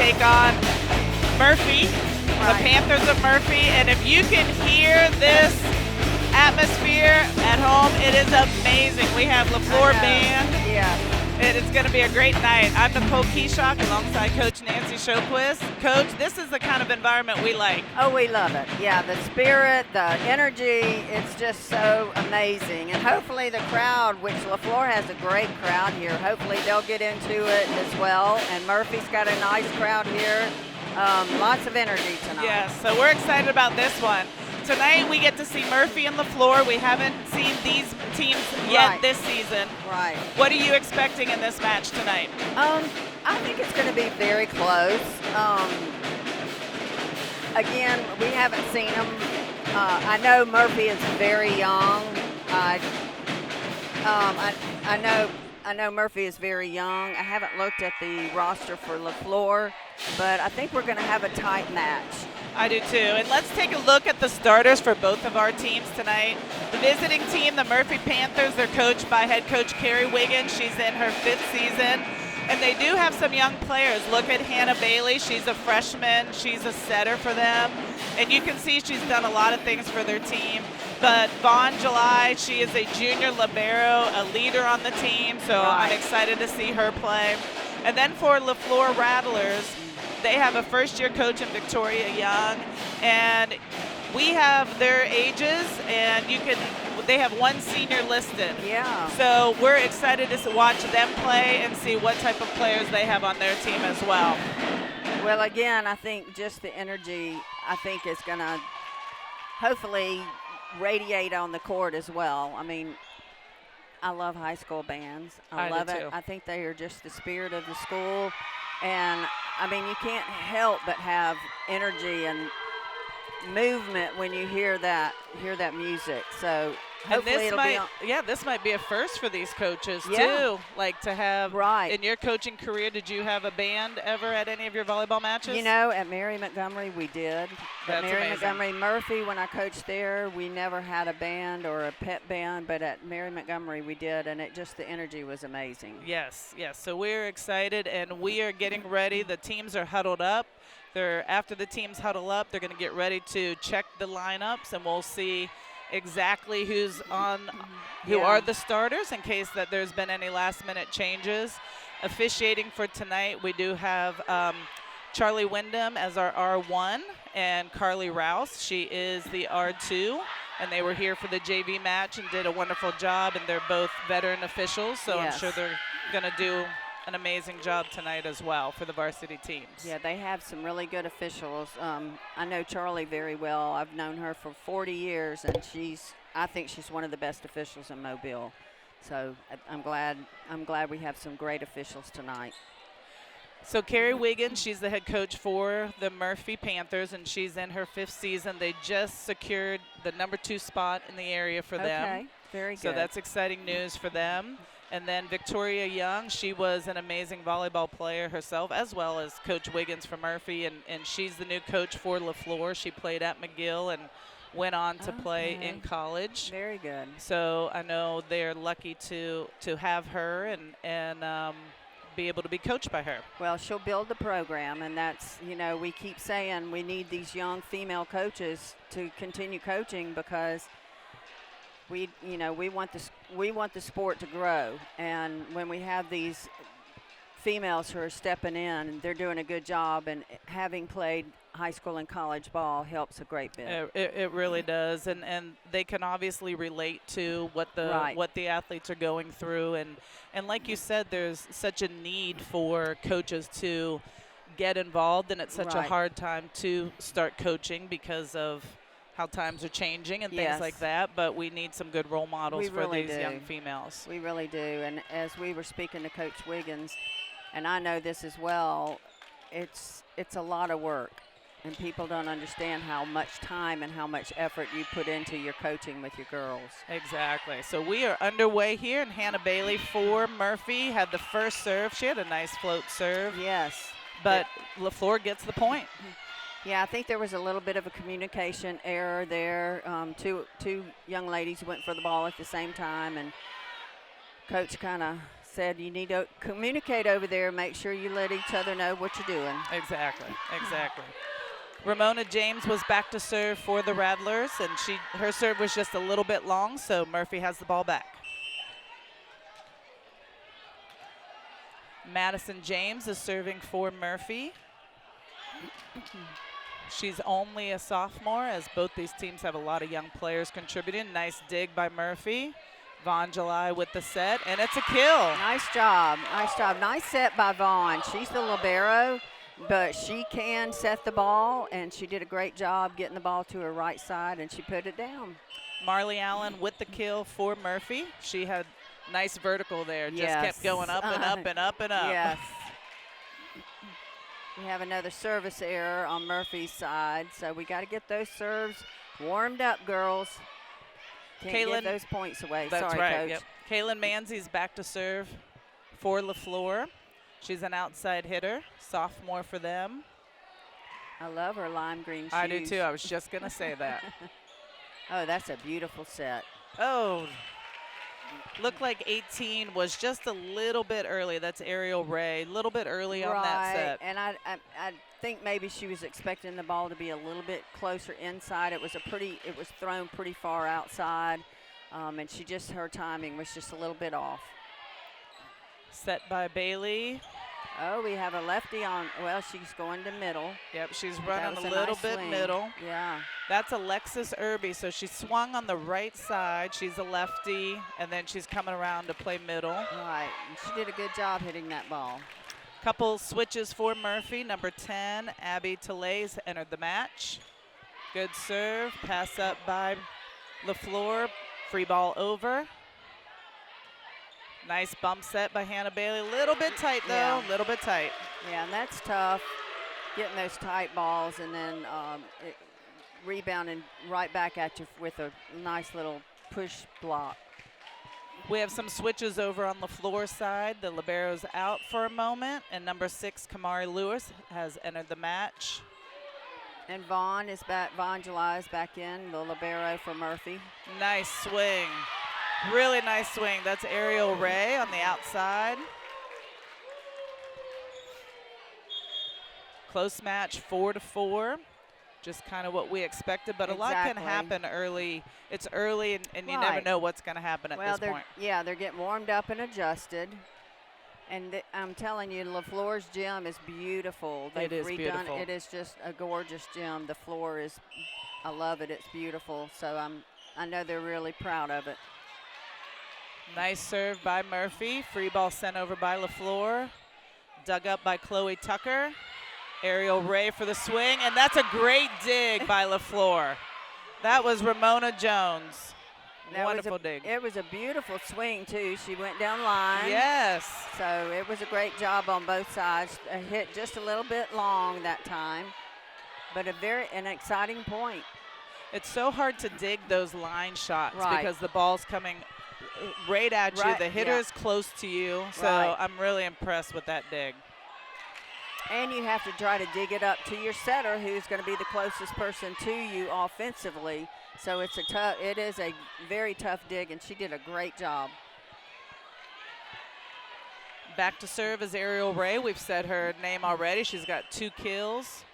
take on Murphy, Right. the Panthers of Murphy. And if you can hear this atmosphere at home, it is amazing. We have Leflore Band. Yeah. It's going to be a great night. I'm Nicole Keyshock alongside Coach Nancy Shoquist. Coach, this is the kind of environment we like. Oh, we love it. Yeah, the spirit, the energy, it's just so amazing. And hopefully the crowd, which Leflore has a great crowd here, hopefully they'll get into it as well. And Murphy's got a nice crowd here. Lots of energy tonight. Yes, so we're excited about this one. Tonight we get to see Murphy and Leflore. We haven't seen these teams yet Right. this season. Right. What are you expecting in this match tonight? I think it's going to be very close. Again, we haven't seen them. I know Murphy is very young. I know Murphy is very young. I haven't looked at the roster for Leflore, but I think we're going to have a tight match. I do too. And let's take a look at the starters for both of our teams tonight. The visiting team, the Murphy Panthers, they're coached by head coach Carrie Wiggins. She's in her 5th season. And they do have some young players. Look at Hannah Bailey. She's a freshman. She's a setter for them. And you can see she's done a lot of things for their team. But Vaughn July, she is a junior libero, a leader on the team. So Right. I'm excited to see her play. And then for Leflore Rattlers, they have a first-year coach in Victoria Young, and we have their ages, and they have one senior listed. Yeah. So we're excited to watch them play and see what type of players they have on their team as well. Well, again, I think just the energy, I think, is going to hopefully radiate on the court as well. I mean, I love high school bands. I do love it. too. I think they are just the spirit of the school. And, I mean, you can't help but have energy and movement when you hear that music. So hopefully it'll be on. This might be a first for these coaches Yeah. too. Like to have Right. in your coaching career, did you have a band ever at any of your volleyball matches? You know, at Mary Montgomery we did. That's At Mary amazing. Montgomery Murphy, when I coached there, we never had a band or a pep band, but at Mary Montgomery we did, and the energy was amazing. Yes, yes. So we're excited, and we are getting ready. The teams are huddled up. After the teams huddle up, they're going to get ready to check the lineups, and we'll see exactly who Yeah. are the starters in case that there's been any last-minute changes. Officiating for tonight, we do have Charlie Wyndham as our R1 and Carly Rouse. She is the R2, and they were here for the JV match and did a wonderful job, and they're both veteran officials, so Yes. I'm sure they're going to do an amazing job tonight as well for the varsity teams. Yeah, they have some really good officials. I know Charlie very well. I've known her for 40 years, and I think she's one of the best officials in Mobile. So I'm glad we have some great officials tonight. So Carrie Wiggins, she's the head coach for the Murphy Panthers, and she's in her 5th season. They just secured the number 2 spot in the area for them. Okay, very good. So that's exciting news for them. And then Victoria Young, she was an amazing volleyball player herself, as well as Coach Wiggins for Murphy, and she's the new coach for Leflore. She played at McGill and went on to play in college. Very good. So I know they're lucky to have her and be able to be coached by her. Well, she'll build the program, and that's, we keep saying we need these young female coaches to continue coaching because we want the sport to grow, and when we have these females who are stepping in, they're doing a good job, and having played high school and college ball helps a great bit. It really does, and they can obviously relate to what the athletes are going through, and like you said, there's such a need for coaches to get involved, and it's such a hard time to start coaching because of how times are changing and things like that, but we need some good role models for these young females. We really do, and as we were speaking to Coach Wiggins, and I know this as well, it's a lot of work, and people don't understand how much time and how much effort you put into your coaching with your girls. Exactly. So we are underway here, and Hannah Bailey for Murphy had the first serve. She had a nice float serve. Yes. But Leflore gets the point. Yeah, I think there was a little bit of a communication error there. Two young ladies went for the ball at the same time, and Coach kind of said, you need to communicate over there. Make sure you let each other know what you're doing. Exactly. Ramona James was back to serve for the Rattlers, and her serve was just a little bit long, so Murphy has the ball back. Madison James is serving for Murphy. She's only a sophomore, as both these teams have a lot of young players contributing. Nice dig by Murphy. Vaughn July with the set, and it's a kill. Nice job. Nice set by Vaughn. She's the libero, but she can set the ball, and she did a great job getting the ball to her right side, and she put it down. Marley Allen with the kill for Murphy. She had nice vertical there. Just kept going up and up and up and up. Yes. We have another service error on Murphy's side, so we got to get those serves warmed up, girls. Can't give those points away. That's Sorry, right. Coach. Yep. Kaylin Manzi's back to serve for Leflore. She's an outside hitter, sophomore for them. I love her lime green shoes. I do too. I was just going to say that. Oh, that's a beautiful set. Oh, looked like 18 was just a little bit early. That's Ariel Ray, a little bit early on that set. And I think maybe she was expecting the ball to be a little bit closer inside. It was thrown pretty far outside, and her timing was just a little bit off. Set by Bailey. Oh, we have a lefty on. Well, she's going to middle. Yep, she's running a little bit middle. Yeah. That's Alexis Irby. So she swung on the right side. She's a lefty, and then she's coming around to play middle. Right. And she did a good job hitting that ball. Couple switches for Murphy. Number 10, Abby Telays entered the match. Good serve. Pass up by Leflore. Free ball over. Nice bump set by Hannah Bailey. A little bit tight, though. A little bit tight. Yeah, and that's tough, getting those tight balls and then rebounding right back at you with a nice little push block. We have some switches over on the floor side. The libero's out for a moment, and number 6, Kamari Lewis, has entered the match. And Vaughn is back. Vaughn July is back in, the libero for Murphy. Nice swing. Really nice swing. That's Ariel Ray on the outside. Close match, 4-4. Just kind of what we expected, but a lot can happen early. It's early, and you never know what's going to happen at this point. Yeah, they're getting warmed up and adjusted. And I'm telling you, Leflore's gym is beautiful. It is beautiful. It is just a gorgeous gym. The floor is, I love it. It's beautiful. So I know they're really proud of it. Nice serve by Murphy. Free ball sent over by Leflore. Dug up by Chloe Tucker. Ariel Ray for the swing, and that's a great dig by Leflore. That was Ramona Jones. Wonderful dig. It was a beautiful swing, too. She went down line. Yes. So it was a great job on both sides. A hit just a little bit long that time, but an exciting point. It's so hard to dig those line shots because the ball's coming right at you. The hitter is close to you, so I'm really impressed with that dig. And you have to try to dig it up to your setter, who's going to be the closest person to you offensively. So it is a very tough dig, and she did a great job. Back to serve is Ariel Ray. We've said her name already. She's got 2 kills.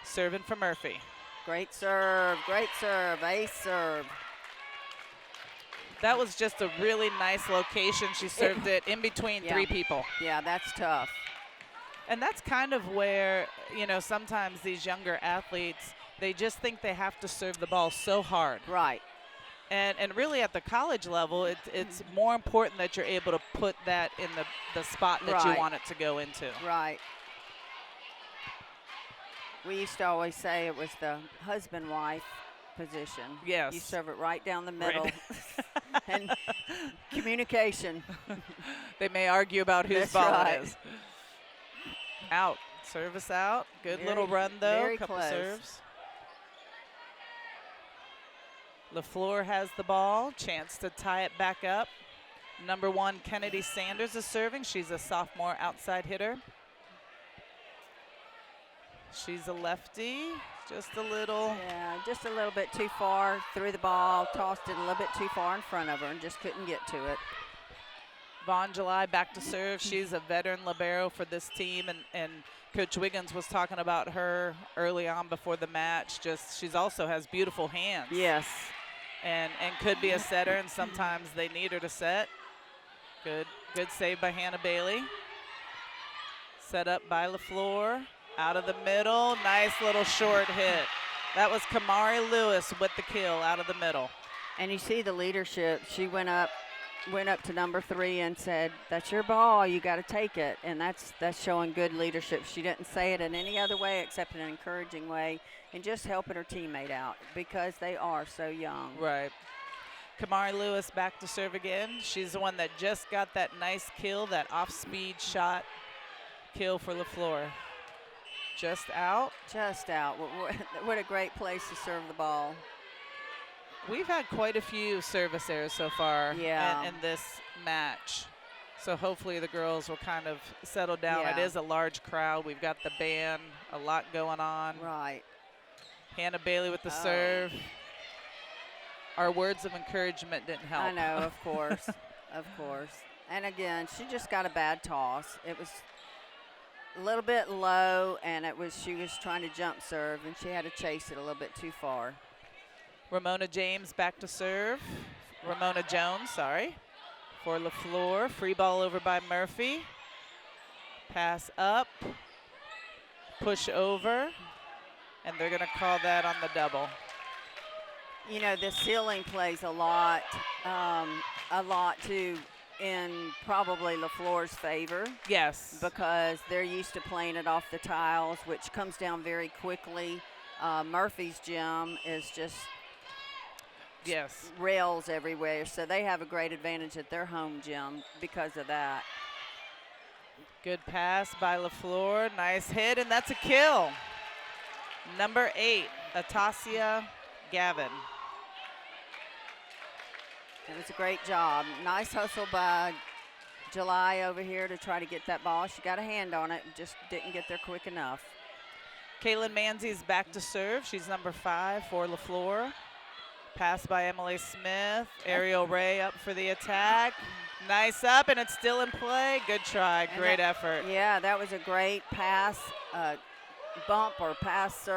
Serving for Murphy. Great serve, ace serve. That was just a really nice location. She served it in between 3 people. Yeah, that's tough. And that's kind of where, sometimes these younger athletes, they just think they have to serve the ball so hard. Right. And really at the college level, it's more important that you're able to put that in the spot that you want it to go into. Right. We used to always say it was the husband-wife position. Yes. You serve it right down the middle. And communication. They may argue about whose ball it is. Out. Service out. Good little run, though. Very Couple close. serves. Leflore has the ball. Chance to tie it back up. Number 1, Kennedy Sanders is serving. She's a sophomore outside hitter. She's a lefty. Just a little. Yeah, just a little bit too far. Threw the ball, tossed it a little bit too far in front of her, and just couldn't get to it. Vaughn July back to serve. She's a veteran libero for this team, and Coach Wiggins was talking about her early on before the match. Just she's also has beautiful hands. Yes. And could be a setter, and sometimes they need her to set. Good save by Hannah Bailey. Set up by Leflore. Out of the middle, nice little short hit. That was Kamari Lewis with the kill out of the middle. And you see the leadership. She went up to number 3 and said, "That's your ball. You got to take it." And that's showing good leadership. She didn't say it in any other way except in an encouraging way, and just helping her teammate out because they are so young. Right. Kamari Lewis back to serve again. She's the one that just got that nice kill, that off-speed shot kill for Leflore. Just out. Just out. What a great place to serve the ball. We've had quite a few service errors so far in this match. So hopefully the girls will kind of settle down. Yeah. It is a large crowd. We've got the band, a lot going on. Right. Hannah Bailey with the serve. Our words of encouragement didn't help. I know, of course, of course. And again, she just got a bad toss. It was a little bit low, and she was trying to jump serve, and she had to chase it a little bit too far. Ramona James back to serve. Ramona Jones, sorry, for Leflore. Free ball over by Murphy. Pass up. Push over. And they're going to call that on the double. You know, the ceiling plays a lot too in probably Leflore's favor. Yes. Because they're used to playing it off the tiles, which comes down very quickly. Murphy's gym is just rails everywhere, so they have a great advantage at their home gym because of that. Good pass by Leflore. Nice hit, and that's a kill. Number 8, Atasia Gavin. It was a great job. Nice hustle by July over here to try to get that ball. She got a hand on it, just didn't get there quick enough. Kaylin Manzi's back to serve. She's number 5 for Leflore. Pass by Emily Smith. Ariel Ray up for the attack. Nice up, and it's still in play. Good try, great effort. Yeah, that was a great pass, bump or pass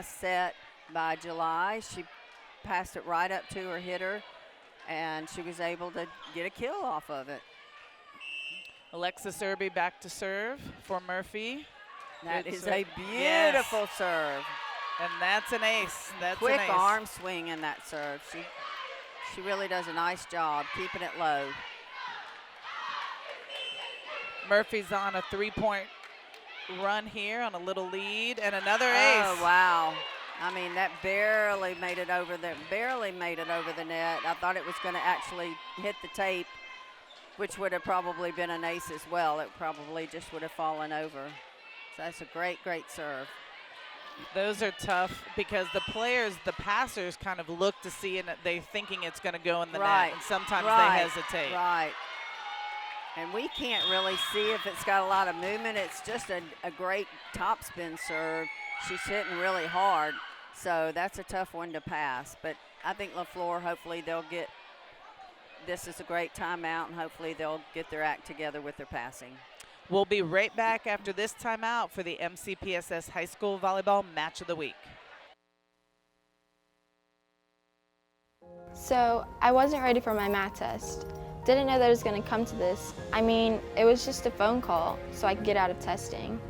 set by July. She passed it right up to her hitter, and she was able to get a kill off of it. Alexis Irby back to serve for Murphy. That is a beautiful serve. And that's an ace. That's quick an ace. Arm swing in that serve. She really does a nice job keeping it low. Murphy's on a 3-point run here on a little lead, and another ace. Oh, wow. I mean, that barely made it over the net. I thought it was going to actually hit the tape, which would have probably been an ace as well. It probably just would have fallen over. So that's a great, great serve. Those are tough because the passers kind of look to see, and they're thinking it's going to go in the net, and sometimes they hesitate. Right. And we can't really see if it's got a lot of movement. It's just a great topspin serve. She's hitting really hard, so that's a tough one to pass. But I think Leflore, hopefully this is a great timeout, and hopefully they'll get their act together with their passing. We'll be right back after this timeout for the MCPSS High School Volleyball Match of the Week. So I wasn't ready for my math test. Didn't know that it was going to come to this. I mean, it was just a phone call so I could get out of testing.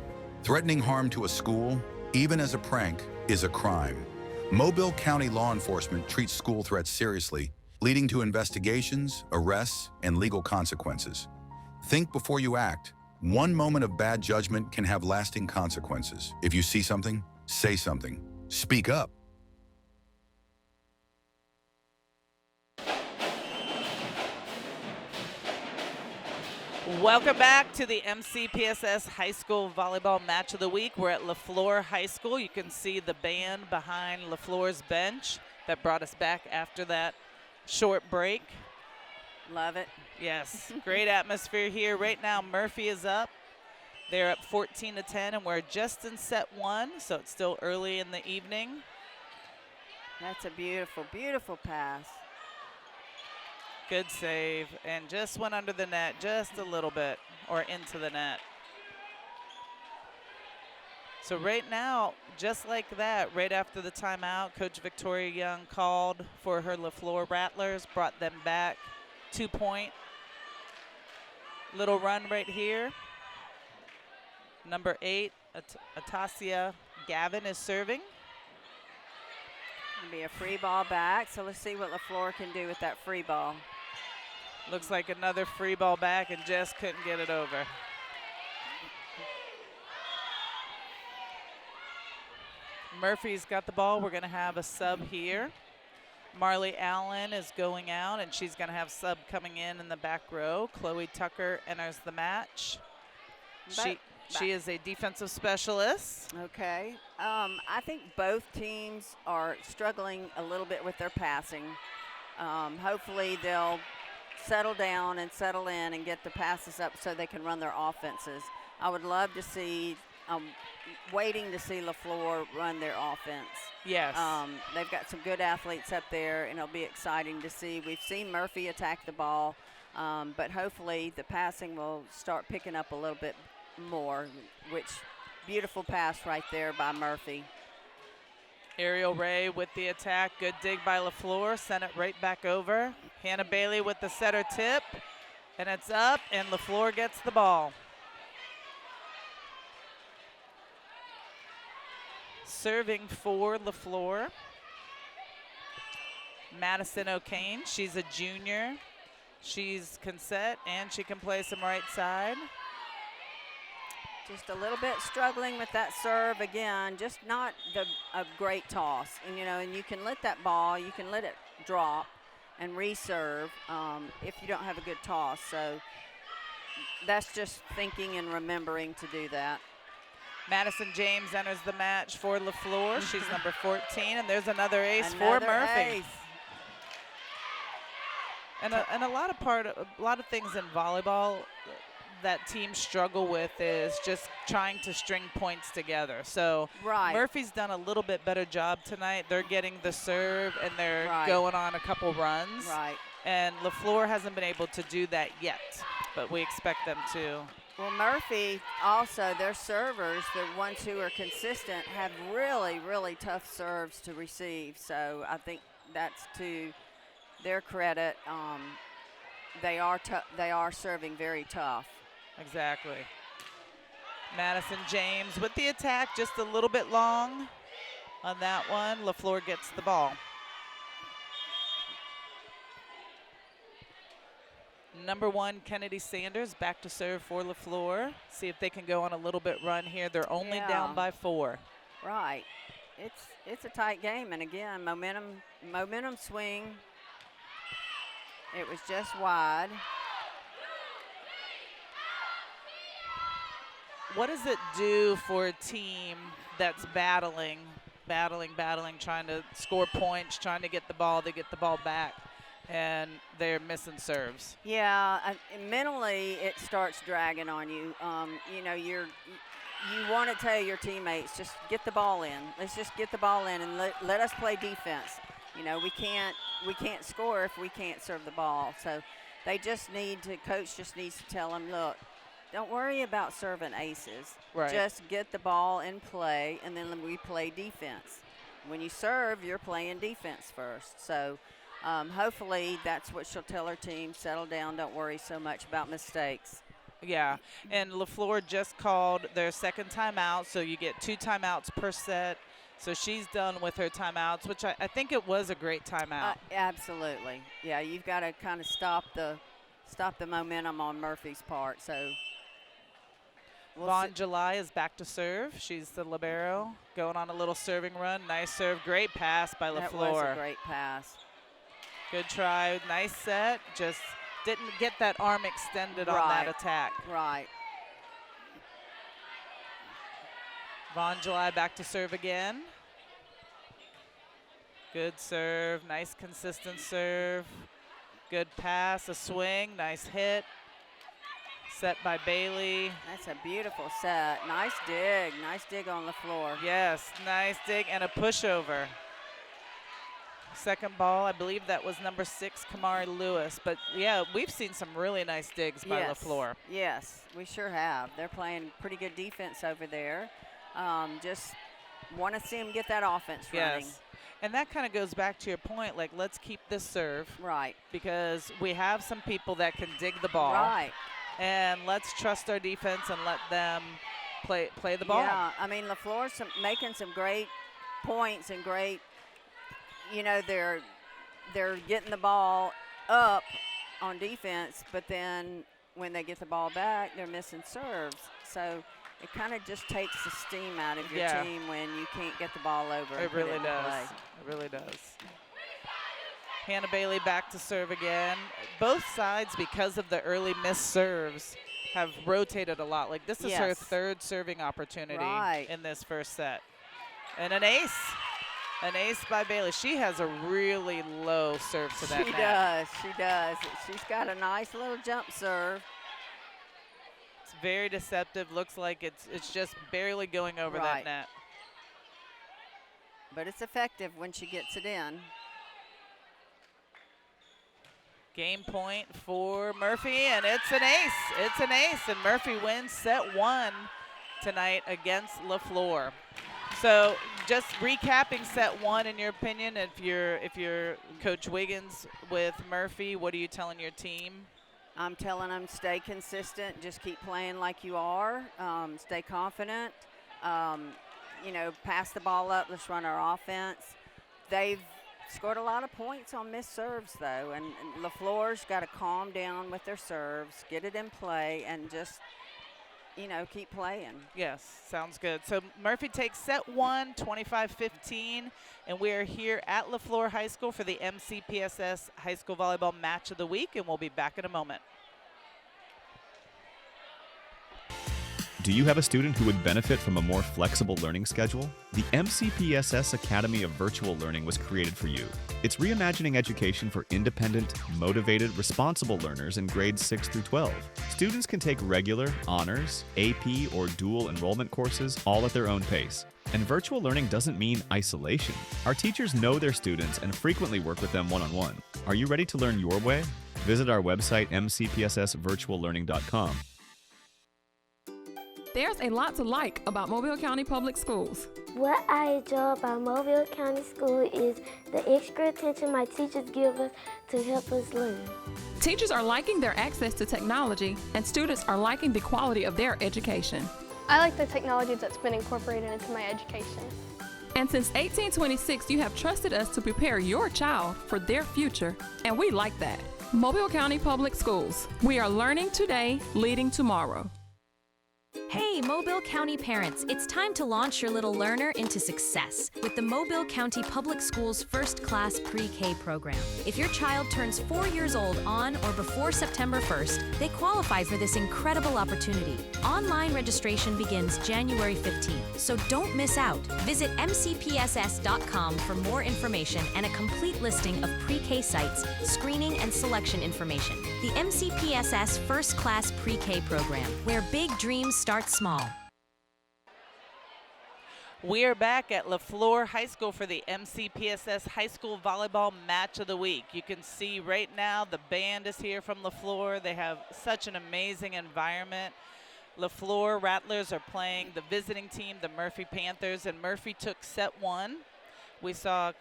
Threatening harm to a school, even as a prank, is a crime. Mobile County law enforcement treats school threats seriously, leading to investigations, arrests, and legal consequences. Think before you act. One moment of bad judgment can have lasting consequences. If you see something, say something. Speak up. Welcome back to the MCPSS High School Volleyball Match of the Week. We're at Leflore High School. You can see the band behind Leflore's bench that brought us back after that short break. Love it. Yes, great atmosphere here. Right now, Murphy is up. They're up 14-10, and we're just in set 1, so it's still early in the evening. That's a beautiful, beautiful pass. Good save, and just went under the net just a little bit, or into the net. So right now, just like that, right after the timeout, Coach Victoria Young called for her Leflore Rattlers, brought them back 2-point. Little run right here. Number 8, Atasia Gavin is serving. It'll be a free ball back, so let's see what Leflore can do with that free ball. Looks like another free ball back and just couldn't get it over. Murphy's got the ball. We're going to have a sub here. Marley Allen is going out, and she's going to have sub coming in the back row. Chloe Tucker enters the match. She is a defensive specialist. Okay. I think both teams are struggling a little bit with their passing. Hopefully they'll settle down and settle in and get the passes up so they can run their offenses. I would love to see, waiting to see Leflore run their offense. Yes. They've got some good athletes up there, and it'll be exciting to see. We've seen Murphy attack the ball, but hopefully the passing will start picking up a little bit more, which beautiful pass right there by Murphy. Ariel Ray with the attack. Good dig by Leflore. Sent it right back over. Hannah Bailey with the setter tip. And it's up, and Leflore gets the ball. Serving for Leflore, Madison O'Kane. She's a junior. She's can set, and she can play some right side. Just a little bit struggling with that serve again. Just not a great toss. And, and you can let that ball, you can let it drop and reserve if you don't have a good toss. So that's just thinking and remembering to do that. Madison James enters the match for Leflore. She's number 14, and there's another ace for Murphy. Ace. And a lot of things in volleyball that teams struggle with is just trying to string points together. So Murphy's done a little bit better job tonight. They're getting the serve, and they're going on a couple runs. Right. And Leflore hasn't been able to do that yet, but we expect them to. Well, Murphy also, their servers, the ones who are consistent, have really, really tough serves to receive. So I think that's to their credit. They are serving very tough. Exactly. Madison James with the attack, just a little bit long on that one. Leflore gets the ball. Number 1, Kennedy Sanders, back to serve for Leflore. See if they can go on a little bit run here. They're only down by 4. Right. It's a tight game, and again, momentum swing. It was just wide. What does it do for a team that's battling, trying to score points, trying to get the ball, they get the ball back, and they're missing serves? Yeah, mentally it starts dragging on you. You want to tell your teammates, just get the ball in. Let's just get the ball in and let us play defense. We can't score if we can't serve the ball. So coach just needs to tell them, look, don't worry about serving aces. Right. Just get the ball in play, and then we play defense. When you serve, you're playing defense first. So hopefully that's what she'll tell her team. Settle down. Don't worry so much about mistakes. Yeah, and Leflore just called their second timeout, so you get 2 timeouts per set. So she's done with her timeouts, which I think it was a great timeout. Absolutely. Yeah, you've got to kind of stop the momentum on Murphy's part. So Vaughn July is back to serve. She's the libero, going on a little serving run. Nice serve, great pass by Leflore. That was a great pass. Good try, nice set. Just didn't get that arm extended on that attack. Right. Vaughn July back to serve again. Good serve, nice consistent serve. Good pass, a swing, nice hit. Set by Bailey. That's a beautiful set. Nice dig on the floor. Yes, nice dig and a pushover. Second ball, I believe that was number 6, Kamari Lewis. But, yeah, we've seen some really nice digs by Leflore. Yes, we sure have. They're playing pretty good defense over there. Just want to see them get that offense running. Yes. And that kind of goes back to your point, like, let's keep this serve. Right. Because we have some people that can dig the ball. Right. And let's trust our defense and let them play the ball. Yeah, I mean, Leflore's making some great points and great, they're getting the ball up on defense, but then when they get the ball back, they're missing serves. So it kind of just takes the steam out of your team when you can't get the ball over. It really does. It really does. Hannah Bailey back to serve again. Both sides, because of the early missed serves, have rotated a lot. Like, this is her third serving opportunity in this first set. And an ace. An ace by Bailey. She has a really low serve to that net. She does. She's got a nice little jump serve. It's very deceptive. Looks like it's just barely going over that net. But it's effective when she gets it in. Game point for Murphy, and it's an ace. It's an ace, and Murphy wins set 1 tonight against Leflore. So just recapping set 1, in your opinion, if you're Coach Wiggins with Murphy, what are you telling your team? I'm telling them stay consistent, just keep playing like you are, stay confident, pass the ball up, let's run our offense. They've scored a lot of points on missed serves, though, and Leflore's got to calm down with their serves, get it in play, and just, keep playing. Yes, sounds good. So Murphy takes set 1, 25-15, and we are here at Leflore High School for the MCPSS High School Volleyball Match of the Week, and we'll be back in a moment. Do you have a student who would benefit from a more flexible learning schedule? The MCPSS Academy of Virtual Learning was created for you. It's reimagining education for independent, motivated, responsible learners in grades 6 through 12. Students can take regular, honors, AP, or dual enrollment courses all at their own pace. And virtual learning doesn't mean isolation. Our teachers know their students and frequently work with them one-on-one. Are you ready to learn your way? Visit our website, mcpssvirtuallearning.com. There's a lot to like about Mobile County Public Schools. What I enjoy about Mobile County School is the extra attention my teachers give us to help us learn. Teachers are liking their access to technology, and students are liking the quality of their education. I like the technology that's been incorporated into my education. And since 1826, you have trusted us to prepare your child for their future, and we like that. Mobile County Public Schools. We are learning today, leading tomorrow. Hey, Mobile County parents, it's time to launch your little learner into success with the Mobile County Public Schools First Class Pre-K program. If your child turns 4 years old on or before September 1st, they qualify for this incredible opportunity. Online registration begins January 15th, so don't miss out. Visit mcpss.com for more information and a complete listing of pre-K sites, screening and selection information. The MCPSS First Class Pre-K program, where big dreams start small. We are back at Leflore High School for the MCPSS High School Volleyball Match of the Week. You can see right now the band is here from Leflore. They have such an amazing environment. Leflore Rattlers are playing the visiting team, the Murphy Panthers, and Murphy took set 1. We saw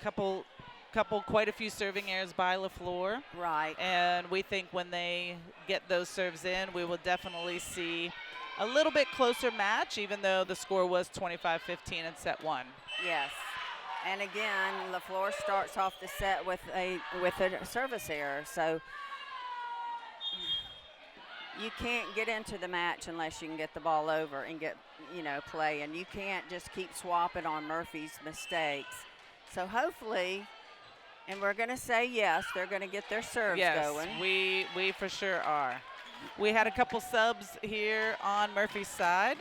quite a few serving errors by Leflore. Right. And we think when they get those serves in, we will definitely see a little bit closer match, even though the score was 25-15 in set 1. Yes. And again, Leflore starts off the set with a service error. So you can't get into the match unless you can get the ball over and get, play. And you can't just keep swapping on Murphy's mistakes. So hopefully, and we're going to say yes, they're going to get their serves going. Yes, we for sure are. We had a couple subs here on Murphy's side.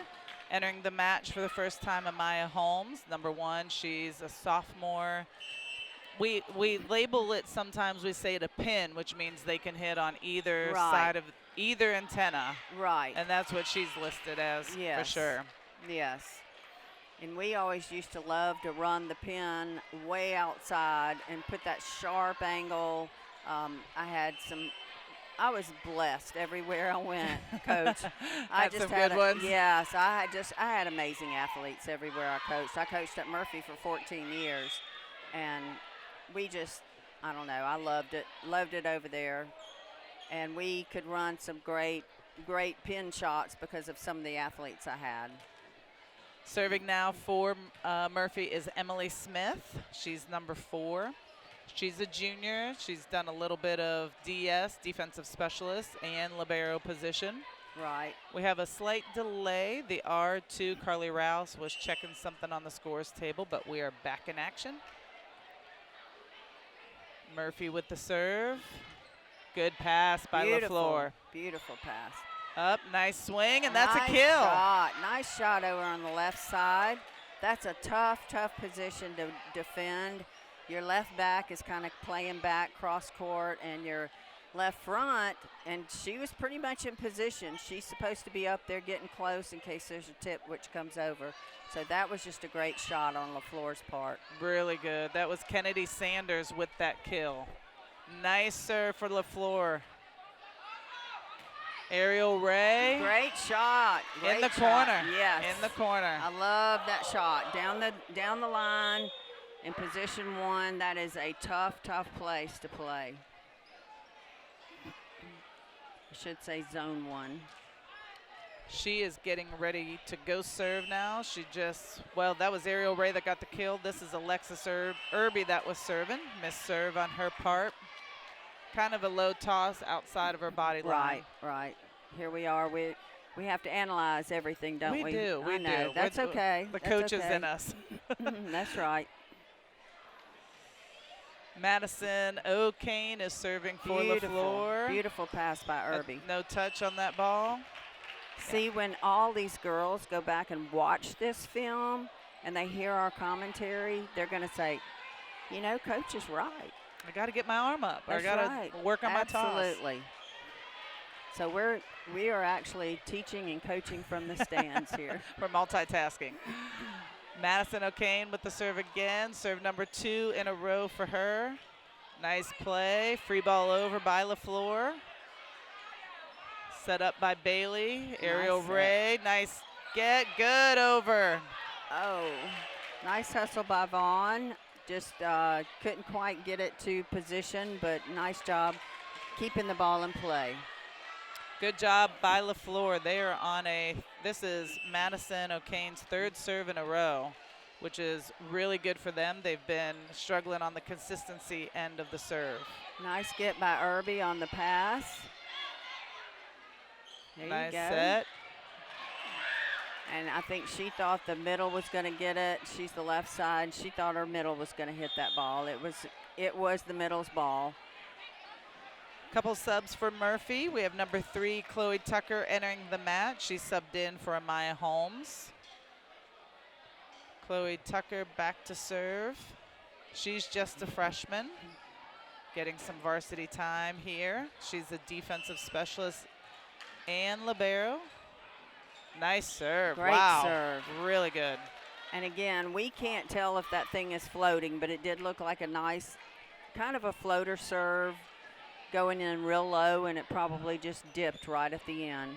Entering the match for the first time, Amaya Holmes, number 1. She's a sophomore. We label it sometimes, we say it a pin, which means they can hit on either side of either antenna. Right. And that's what she's listed as for sure. Yes. And we always used to love to run the pin way outside and put that sharp angle. I was blessed everywhere I went, Coach. I Had just some had good ones? Yes, I had amazing athletes everywhere I coached. I coached at Murphy for 14 years, and I don't know, I loved it over there. And we could run some great pin shots because of some of the athletes I had. Serving now for Murphy is Emily Smith. She's number 4. She's a junior. She's done a little bit of DS, defensive specialist, and libero position. Right. We have a slight delay. The R2, Carly Rouse, was checking something on the scores table, but we are back in action. Murphy with the serve. Good pass by Leflore. Beautiful pass. Up, nice swing, and that's nice a kill. Nice shot over on the left side. That's a tough position to defend. Your left back is kind of playing back cross court, and your left front, and she was pretty much in position. She's supposed to be up there getting close in case there's a tip which comes over. So that was just a great shot on Leflore's part. Really good. That was Kennedy Sanders with that kill. Nice serve for Leflore. Ariel Ray. Great shot. In the corner. Yes. In the corner. I love that shot. Down the line in position 1. That is a tough place to play. I should say zone 1. She is getting ready to go serve now. That was Ariel Ray that got the kill. This is Alexis Irby that was serving. Missed serve on her part. Kind of a low toss outside of her body line. Right. Here we are. We have to analyze everything, don't we? We do. I know. That's okay. The coach is in us. That's right. Madison O'Kane is serving for Leflore. Beautiful pass by Irby. No touch on that ball. See, when all these girls go back and watch this film and they hear our commentary, they're going to say, Coach is right. I got to get my arm up. That's I got right. to work on my toss. Absolutely. So we are actually teaching and coaching from the stands here. We're multitasking. Madison O'Kane with the serve again. Serve number 2 in a row for her. Nice play. Free ball over by Leflore. Set up by Bailey. Ariel Ray. Nice get. Good over. Oh, nice hustle by Vaughn. Just couldn't quite get it to position, but nice job keeping the ball in play. Good job by Leflore. They are on this is Madison O'Kane's 3rd serve in a row, which is really good for them. They've been struggling on the consistency end of the serve. Nice get by Irby on the pass. There nice you go. Set. And I think she thought the middle was going to get it. She's the left side. She thought her middle was going to hit that ball. It was the middle's ball. Couple subs for Murphy. We have number 3, Chloe Tucker, entering the match. She subbed in for Amaya Holmes. Chloe Tucker back to serve. She's just a freshman, getting some varsity time here. She's a defensive specialist and libero. Nice serve. Great wow. serve. Really good. And again, we can't tell if that thing is floating, but it did look like a nice kind of a floater serve going in real low, and it probably just dipped right at the end.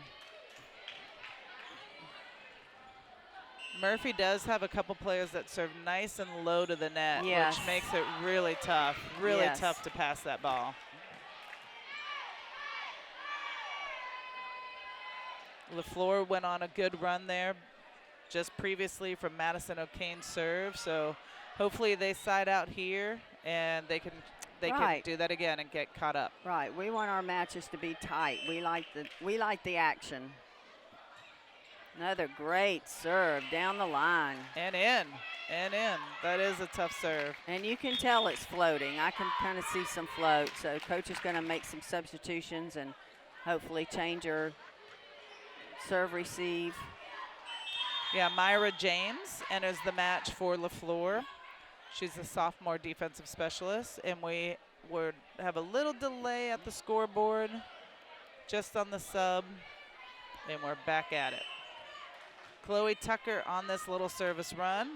Murphy does have a couple players that serve nice and low to the net, yes. which makes it really tough. Really tough to pass that ball. Leflore went on a good run there just previously from Madison O'Kane's serve, so hopefully they side out here and they can do that again and get caught up. Right. We want our matches to be tight. We like the action. Another great serve down the line. And in. That is a tough serve. And you can tell it's floating. I can kind of see some float. So coach is going to make some substitutions and hopefully change her serve receive. Yeah, Myra James enters the match for Leflore. She's a sophomore defensive specialist, and we would have a little delay at the scoreboard just on the sub, and we're back at it. Chloe Tucker on this little service run.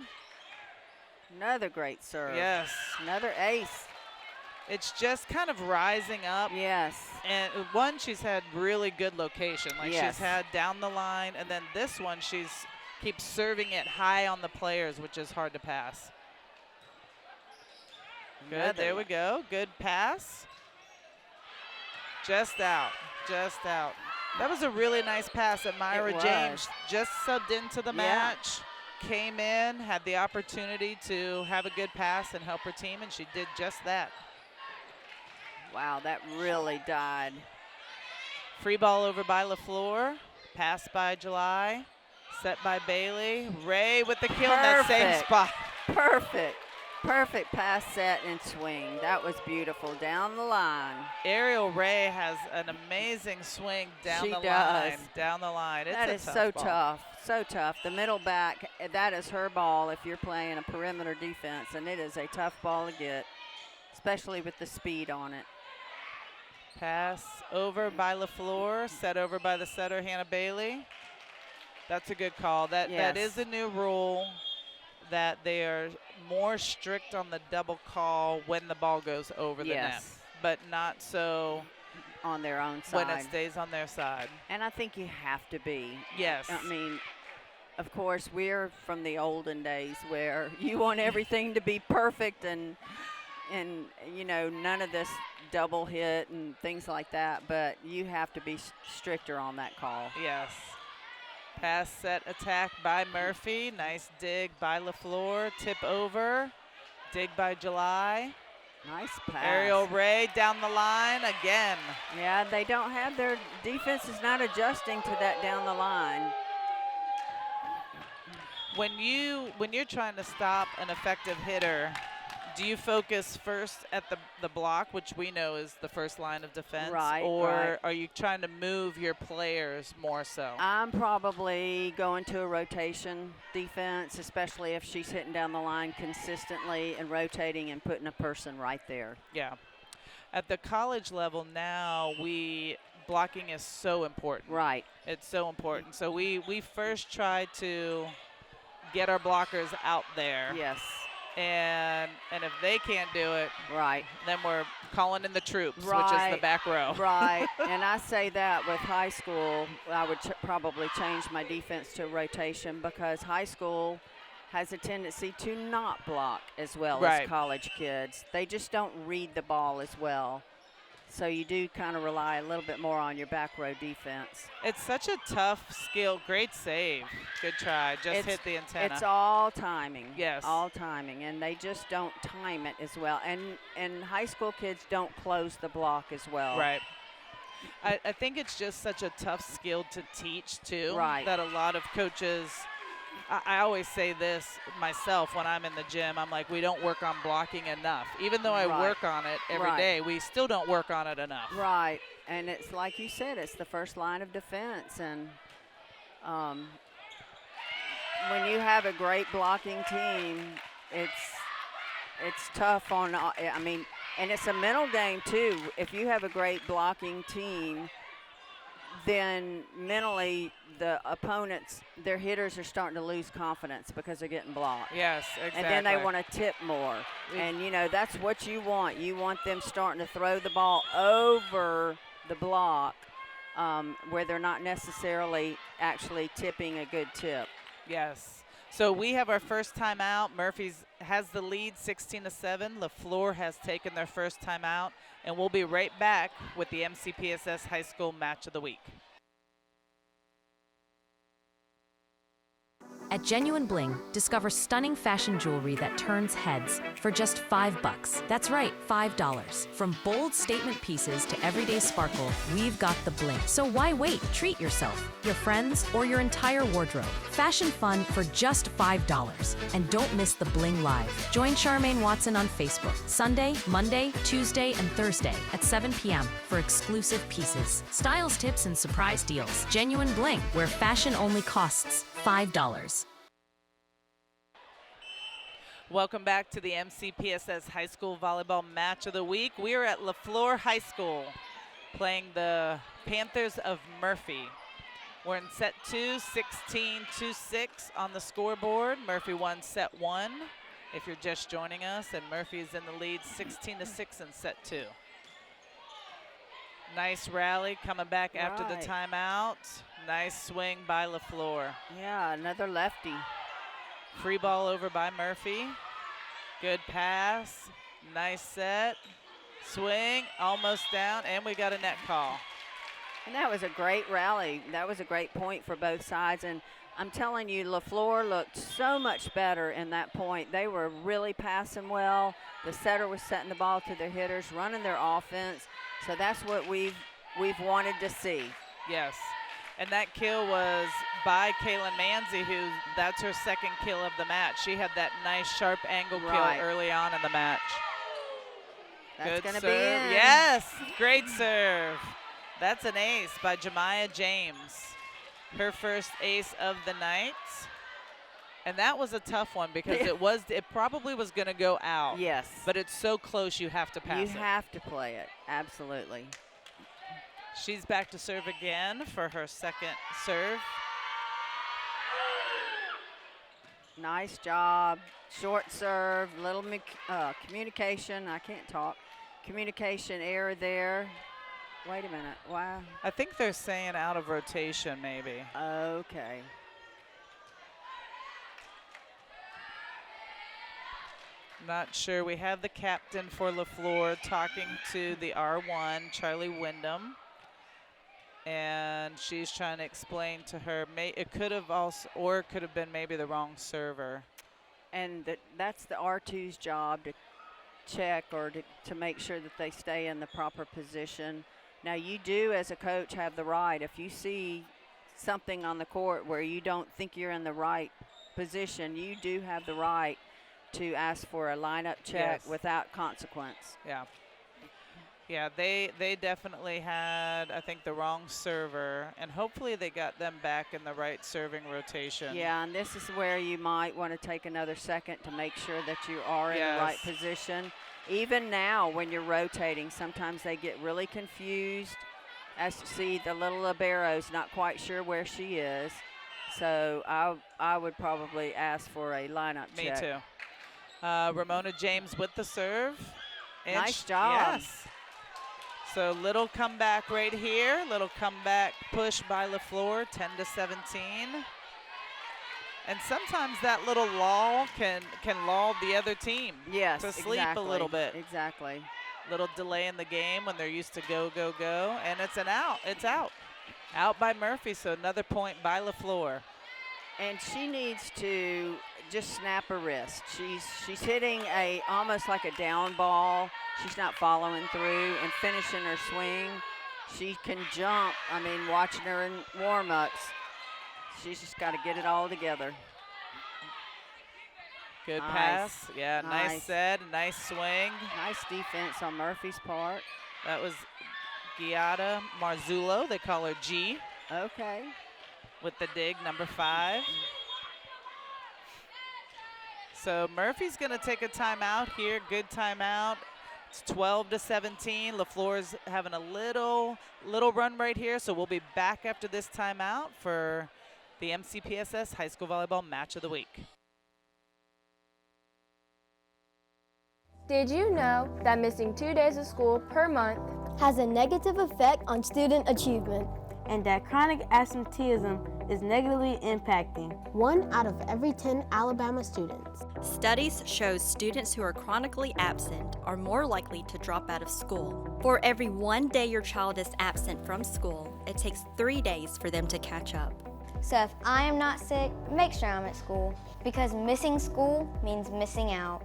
Another great serve. Yes. Another ace. It's just kind of rising up. Yes. And one, she's had really good location. Like Yes. she's had down the line. And then this one, she's keeps serving it high on the players, which is hard to pass. Good, there we go. Good pass. Just out, just out. That was a really nice pass that Myra James just subbed into the match. Came in, had the opportunity to have a good pass and help her team, and she did just that. Wow, that really died. Free ball over by Leflore. Pass by July. Set by Bailey. Ray with the kill in that same spot. Perfect. Perfect pass, set, and swing. That was beautiful down the line. Ariel Ray has an amazing swing down She the does. line. Down the line. It's That a is tough so ball. tough. So tough. The middle back, that is her ball if you're playing a perimeter defense, and it is a tough ball to get, especially with the speed on it. Pass over by Leflore, set over by the setter, Hannah Bailey. That's a good call. That is a new rule, that they are more strict on the double call when the ball goes over the net, but not so on their own side. when it stays on their side. And I think you have to be. Yes. I mean, of course, we're from the olden days where you want everything to be perfect and you know, none of this double hit and things like that, but you have to be stricter on that call. Yes. Pass, set, attack by Murphy. Nice dig by Leflore. Tip over. Dig by July. Nice pass. Ariel Ray down the line again. Yeah, they don't have their defense is not adjusting to that down the line. When you're trying to stop an effective hitter, do you focus first at the block, which we know is the first line of defense, or are you trying to move your players more so? I'm probably going to a rotation defense, especially if she's hitting down the line consistently and rotating and putting a person right there. Yeah. At the college level now, blocking is so important. Right. It's so important. So we first try to get our blockers out there. Yes. And if they can't do it, then we're calling in the troops, which is the back row. Right. And I say that with high school, I would probably change my defense to rotation because high school has a tendency to not block as well as college kids. They just don't read the ball as well. So you do kind of rely a little bit more on your back row defense. It's such a tough skill. Great save. Good try. Just hit the antenna. It's all timing. Yes. All timing. And they just don't time it as well. And high school kids don't close the block as well. Right. I think it's just such a tough skill to teach, too. Right. That a lot of coaches, I always say this myself when I'm in the gym. I'm like, we don't work on blocking enough. Even though I work on it every day, we still don't work on it enough. Right. And it's like you said, it's the first line of defense. And when you have a great blocking team, it's tough on, I mean, and it's a mental game, too. If you have a great blocking team, then mentally the opponents, their hitters are starting to lose confidence because they're getting blocked. Yes, exactly. And then they want to tip more. And, you know, that's what you want. You want them starting to throw the ball over the block where they're not necessarily actually tipping a good tip. Yes. So we have our first timeout. Murphy's has the lead 16-7. Leflore has taken their first timeout. And we'll be right back with the MCPSS High School Match of the Week. At Genuine Bling, discover stunning fashion jewelry that turns heads for just $5. That's right, $5. From bold statement pieces to everyday sparkle, we've got the bling. So why wait? Treat yourself, your friends, or your entire wardrobe. Fashion fun for just $5. And don't miss the Bling Live. Join Charmaine Watson on Facebook, Sunday, Monday, Tuesday, and Thursday at 7 p.m. for exclusive pieces, styles tips, and surprise deals. Genuine Bling, where fashion only costs $5. Welcome back to the MCPSS High School Volleyball Match of the Week. We are at Leflore High School playing the Panthers of Murphy. We're in set 2, 16-6 on the scoreboard. Murphy won set 1, if you're just joining us, and Murphy is in the lead 16-6 in set 2. Nice rally coming back after the timeout. Nice swing by Leflore. Yeah, another lefty. Free ball over by Murphy. Good pass. Nice set. Swing, almost down, and we got a net call. And that was a great rally. That was a great point for both sides. And I'm telling you, Leflore looked so much better in that point. They were really passing well. The setter was setting the ball to their hitters, running their offense. So that's what we've wanted to see. Yes. And that kill was by Kaylin Manzi, that's her second kill of the match. She had that nice sharp angle kill early on in the match. That's going to be in. Yes, great serve. That's an ace by Jemiah James. Her first ace of the night. And that was a tough one because it probably was going to go out. Yes. But it's so close you have to pass it. You have to play it, absolutely. She's back to serve again for her second serve. Nice job. Short serve, little communication. I can't talk. Communication error there. Wait a minute. Wow. I think they're saying out of rotation maybe. Okay. Not sure. We have the captain for Leflore talking to the R1, Charlie Wyndham. And she's trying to explain to her, it could have also, or it could have been maybe the wrong server. And that's the R2's job to check or to make sure that they stay in the proper position. Now you do as a coach have the right, if you see something on the court where you don't think you're in the right position, you do have the right to ask for a lineup check without consequence. Yeah. Yeah, they definitely had, I think, the wrong server, and hopefully they got them back in the right serving rotation. Yeah, and this is where you might want to take another second to make sure that you are in the right position. Even now when you're rotating, sometimes they get really confused as to see the little libero's not quite sure where she is. So I would probably ask for a lineup check. Me too. Ramona James with the serve. Nice job. Yes. So little comeback right here. Little comeback push by Leflore, 10-17. And sometimes that little lull can lull the other team to sleep a little bit. Exactly. Little delay in the game when they're used to go, go, go. And it's an out. It's out. Out by Murphy, so another point by Leflore. And she needs to just snap her wrist. She's hitting almost like a down ball. She's not following through and finishing her swing. She can jump. I mean, watching her in warm-ups, she's just got to get it all together. Good pass. Yeah, nice set, nice swing. Nice defense on Murphy's part. That was Giada Marzullo. They call her G. Okay. With the dig, number 5. So Murphy's going to take a timeout here. Good timeout. It's 12-17. Leflore's having a little run right here, so we'll be back after this timeout for the MCPSS High School Volleyball Match of the Week. Did you know that missing 2 days of school per month has a negative effect on student achievement? And that chronic absenteeism is negatively impacting 1 out of every 10 Alabama students. Studies show students who are chronically absent are more likely to drop out of school. For every 1 day your child is absent from school, it takes 3 days for them to catch up. So if I am not sick, make sure I'm at school, because missing school means missing out.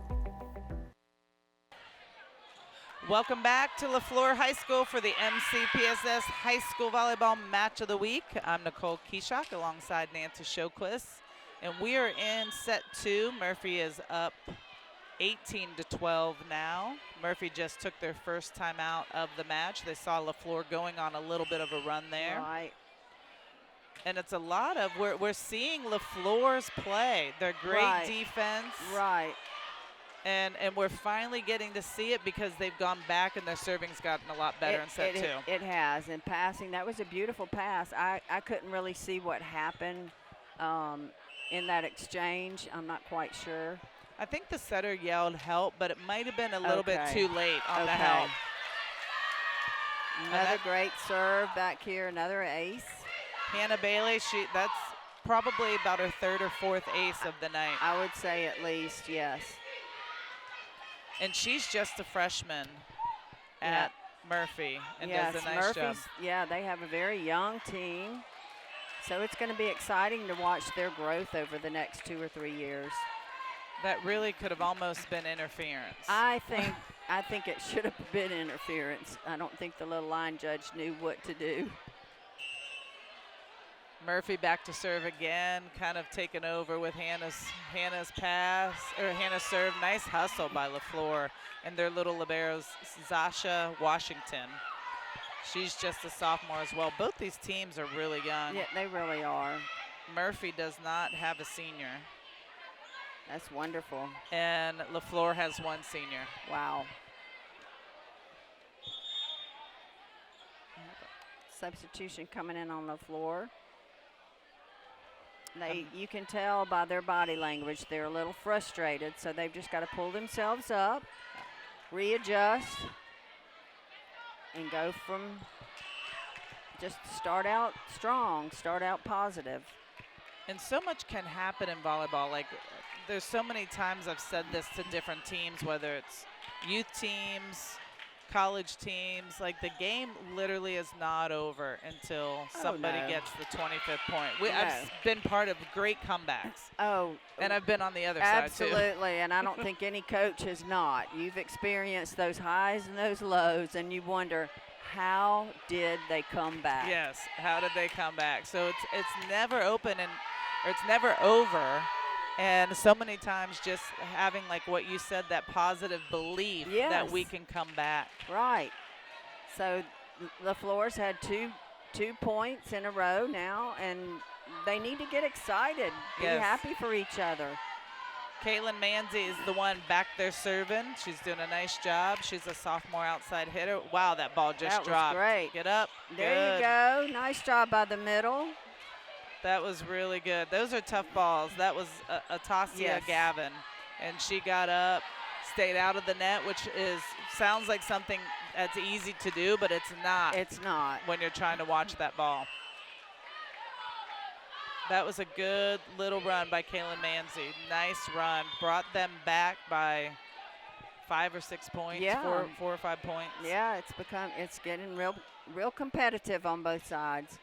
Welcome back to Leflore High School for the MCPSS High School Volleyball Match of the Week. I'm Nicole Keshok alongside Nancy Shoquist, and we are in set 2. Murphy is up 18-12 now. Murphy just took their first time out of the match. They saw Leflore going on a little bit of a run there. Right. And it's a lot of, we're seeing Leflore's play. Their great defense. Right. And we're finally getting to see it because they've gone back and their serving's gotten a lot better in set 2. It has. In passing, that was a beautiful pass. I couldn't really see what happened in that exchange. I'm not quite sure. I think the setter yelled help, but it might have been a little bit too late on the help. Another great serve back here, another ace. Hannah Bailey, that's probably about her 3rd or 4th ace of the night. I would say at least, yes. And she's just a freshman at Murphy and does a nice job. Yeah, they have a very young team. So it's going to be exciting to watch their growth over the next 2 or 3 years. That really could have almost been interference. I think it should have been interference. I don't think the little line judge knew what to do. Murphy back to serve again, kind of taken over with Hannah's pass, or Hannah's serve. Nice hustle by Leflore and their little liberos, Zasha Washington. She's just a sophomore as well. Both these teams are really young. Yeah, they really are. Murphy does not have a senior. That's wonderful. And Leflore has 1 senior. Wow. Substitution coming in on the floor. You can tell by their body language they're a little frustrated, so they've just got to pull themselves up, readjust, and go from just start out strong, start out positive. And so much can happen in volleyball. Like, there's so many times I've said this to different teams, whether it's youth teams, college teams. Like, the game literally is not over until somebody gets the 25th point. I've been part of great comebacks. And I've been on the other side too. Absolutely, and I don't think any coach has not. You've experienced those highs and those lows, and you wonder, how did they come back? Yes, how did they come back? So it's never open or it's never over. And so many times just having, like what you said, that positive belief that we can come back. Right. So Leflore's had two points in a row now, and they need to get excited, be happy for each other. Caitlin Manzi is the one back there serving. She's doing a nice job. She's a sophomore outside hitter. Wow, that ball just dropped. That was great. Get up. There you go. Nice job by the middle. That was really good. Those are tough balls. That was Atasia Gavin, and she got up, stayed out of the net, which sounds like something that's easy to do, but it's not. It's not when you're trying to watch that ball. That was a good little run by Kaylin Manzi. Nice run. Brought them back by 5 or 6 points. Yeah. 4 or 5 points. Yeah, it's getting real competitive on both sides.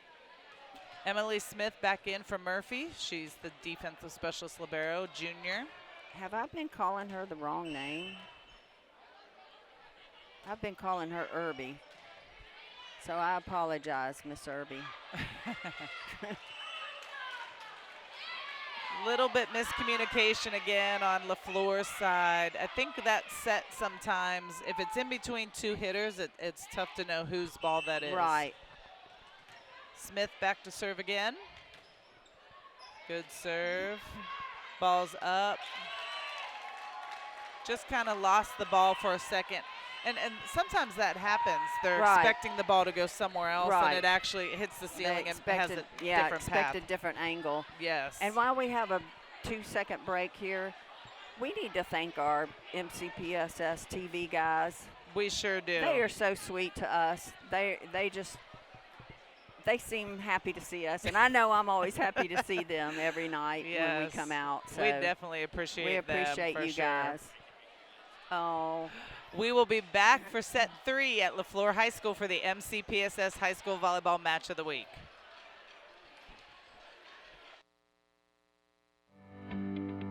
Emily Smith back in for Murphy. She's the defensive specialist libero, junior. Have I been calling her the wrong name? I've been calling her Irby. So I apologize, Miss Irby. Little bit miscommunication again on Leflore's side. I think that set sometimes, if it's in between 2 hitters, it's tough to know whose ball that is. Right. Smith back to serve again. Good serve. Ball's up. Just kind of lost the ball for a second. And sometimes that happens. They're expecting the ball to go somewhere else, and it actually hits the ceiling and has a different path. A different angle. Yes. And while we have a 2-second break here, we need to thank our MCPSS TV guys. We sure do. They are so sweet to us. They seem happy to see us, and I know I'm always happy to see them every night when we come out. So we definitely appreciate them. We appreciate you guys. Oh. We will be back for set 3 at Leflore High School for the MCPSS High School Volleyball Match of the Week.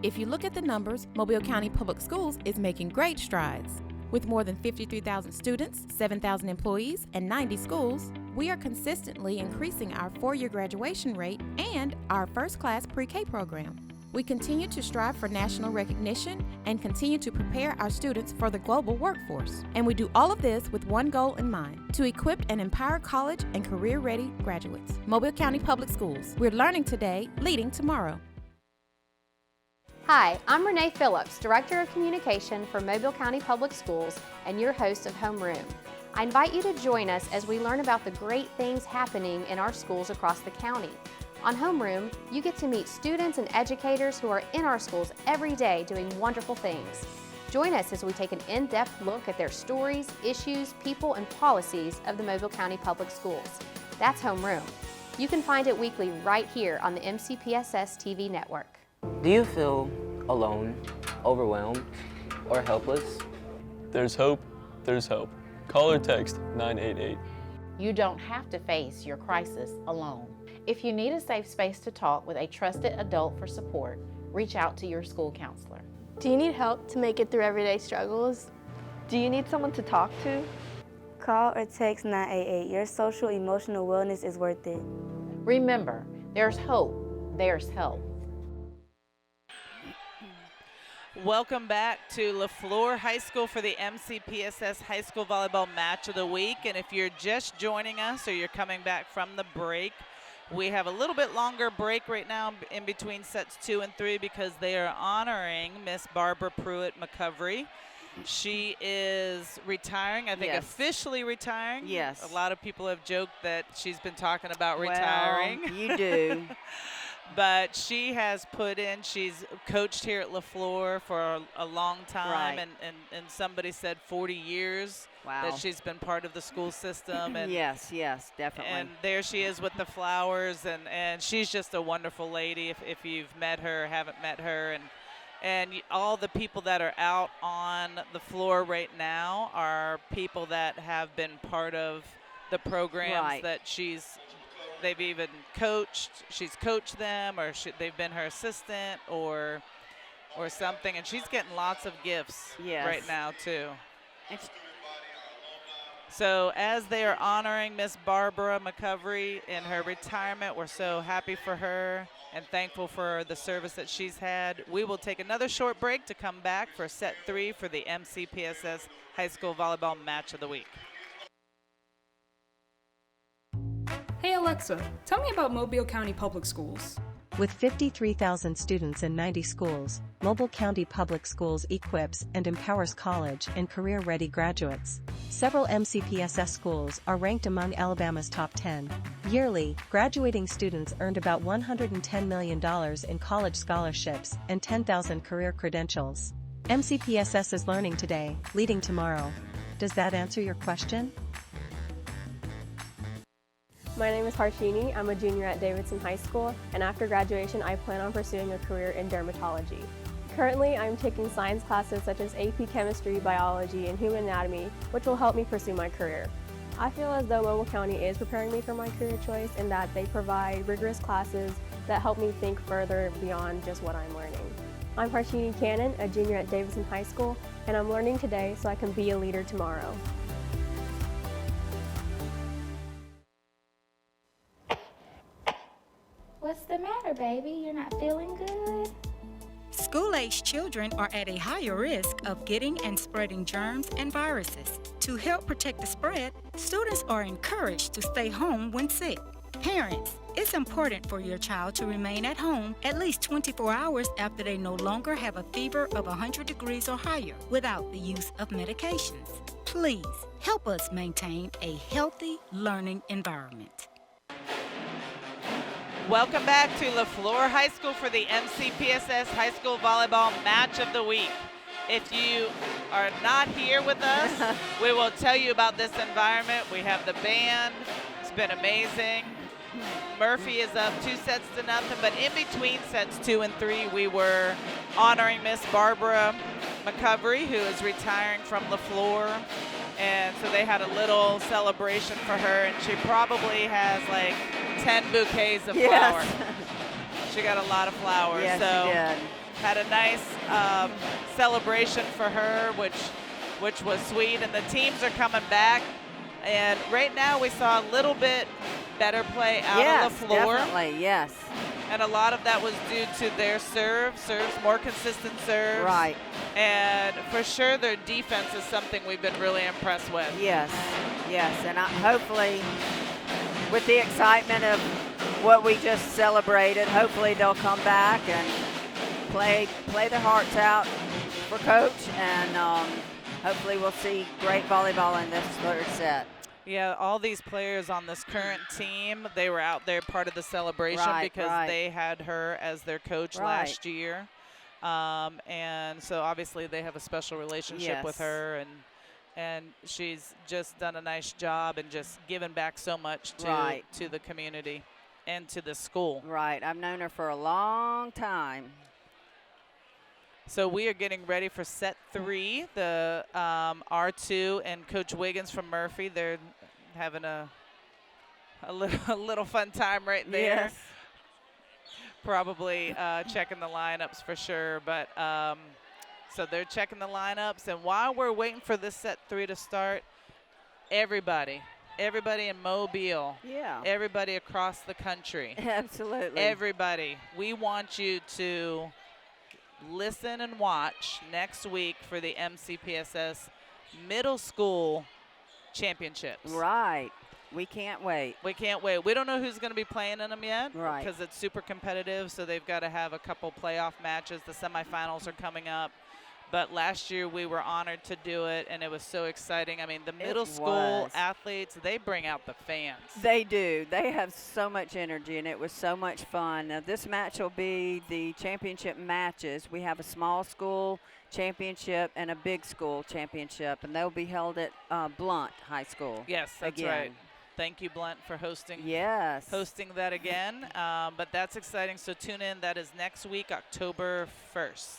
If you look at the numbers, Mobile County Public Schools is making great strides. With more than 53,000 students, 7,000 employees, and 90 schools, we are consistently increasing our 4-year graduation rate and our first-class pre-K program. We continue to strive for national recognition and continue to prepare our students for the global workforce. And we do all of this with one goal in mind, to equip and empower college and career-ready graduates. Mobile County Public Schools. We're learning today, leading tomorrow. Hi, I'm Renee Phillips, Director of Communication for Mobile County Public Schools and your host of Homeroom. I invite you to join us as we learn about the great things happening in our schools across the county. On Homeroom, you get to meet students and educators who are in our schools every day doing wonderful things. Join us as we take an in-depth look at their stories, issues, people, and policies of the Mobile County Public Schools. That's Homeroom. You can find it weekly right here on the MCPSS TV network. Do you feel alone, overwhelmed, or helpless? There's hope, there's help. Call or text 988. You don't have to face your crisis alone. If you need a safe space to talk with a trusted adult for support, reach out to your school counselor. Do you need help to make it through everyday struggles? Do you need someone to talk to? Call or text 988. Your social emotional wellness is worth it. Remember, there's hope, there's help. Welcome back to Leflore High School for the MCPSS High School Volleyball Match of the Week. And if you're just joining us or you're coming back from the break, we have a little bit longer break right now in between sets 2 and 3 because they are honoring Miss Barbara Pruitt McCovery. She is retiring, I think officially retiring. Yes. A lot of people have joked that she's been talking about retiring. Well, you do. But she has put in, she's coached here at Leflore for a long time, Right. and somebody said 40 years that she's been part of the school system. And yes, definitely. And there she is with the flowers, and she's just a wonderful lady if you've met her or haven't met her. And all the people that are out on the floor right now are people that have been part of the programs that they've even coached. She's coached them, or they've been her assistant, or something. And she's getting lots of gifts right now too. So as they are honoring Miss Barbara McCovery in her retirement, we're so happy for her and thankful for the service that she's had. We will take another short break to come back for set 3 for the MCPSS High School Volleyball Match of the Week. Hey Alexa, tell me about Mobile County Public Schools. With 53,000 students in 90 schools, Mobile County Public Schools equips and empowers college and career-ready graduates. Several MCPSS schools are ranked among Alabama's top 10. Yearly, graduating students earned about $110 million in college scholarships and 10,000 career credentials. MCPSS is learning today, leading tomorrow. Does that answer your question? My name is Harshini. I'm a junior at Davidson High School, and after graduation, I plan on pursuing a career in dermatology. Currently, I'm taking science classes such as AP Chemistry, Biology, and Human Anatomy, which will help me pursue my career. I feel as though Mobile County is preparing me for my career choice in that they provide rigorous classes that help me think further beyond just what I'm learning. I'm Harshini Cannon, a junior at Davidson High School, and I'm learning today so I can be a leader tomorrow. What's the matter, baby? You're not feeling good? School-age children are at a higher risk of getting and spreading germs and viruses. To help protect the spread, students are encouraged to stay home when sick. Parents, it's important for your child to remain at home at least 24 hours after they no longer have a fever of 100 degrees or higher without the use of medications. Please help us maintain a healthy learning environment. Welcome back to Leflore High School for the MCPSS High School Volleyball Match of the Week. If you are not here with us, we will tell you about this environment. We have the band. It's been amazing. Murphy is up 2-0, but in between sets 2 and 3, we were honoring Miss Barbara McCovery, who is retiring from Leflore. And so they had a little celebration for her, and she probably has like 10 bouquets of flowers. She got a lot of flowers. Yes, so she did. had a nice celebration for her, which was sweet. And the teams are coming back. And right now we saw a little bit better play out of Leflore. Definitely, yes. And a lot of that was due to their serves, more consistent serves. Right. And for sure their defense is something we've been really impressed with. Yes, and hopefully with the excitement of what we just celebrated, hopefully they'll come back play their hearts out for Coach, and hopefully we'll see great volleyball in this third set. Yeah, all these players on this current team, they were out there part of the celebration because they had her as their coach last year. And so obviously they have a special relationship with her, and she's just done a nice job and just given back so much to the community and to the school. Right, I've known her for a long time. So we are getting ready for set 3. The R2 and Coach Wiggins from Murphy, they're having a little fun time right there. Yes. Probably checking the lineups for sure. But so they're checking the lineups. And while we're waiting for this set 3 to start, everybody in Mobile, everybody across the country, absolutely, everybody, we want you to listen and watch next week for the MCPSS Middle School Championships. Right. We can't wait. We can't wait. We don't know who's going to be playing in them yet. Right. Because it's super competitive, so they've got to have a couple playoff matches. The semifinals are coming up. But last year we were honored to do it, and it was so exciting. I mean, the middle school athletes, they bring out the fans. They do. They have so much energy, and it was so much fun. Now, this match will be the championship matches. We have a small school championship and a big school championship, and they'll be held at Blunt High School. Yes, that's again. right. Thank you, Blunt, for hosting that again. But that's exciting, so tune in. That is next week, October 1st.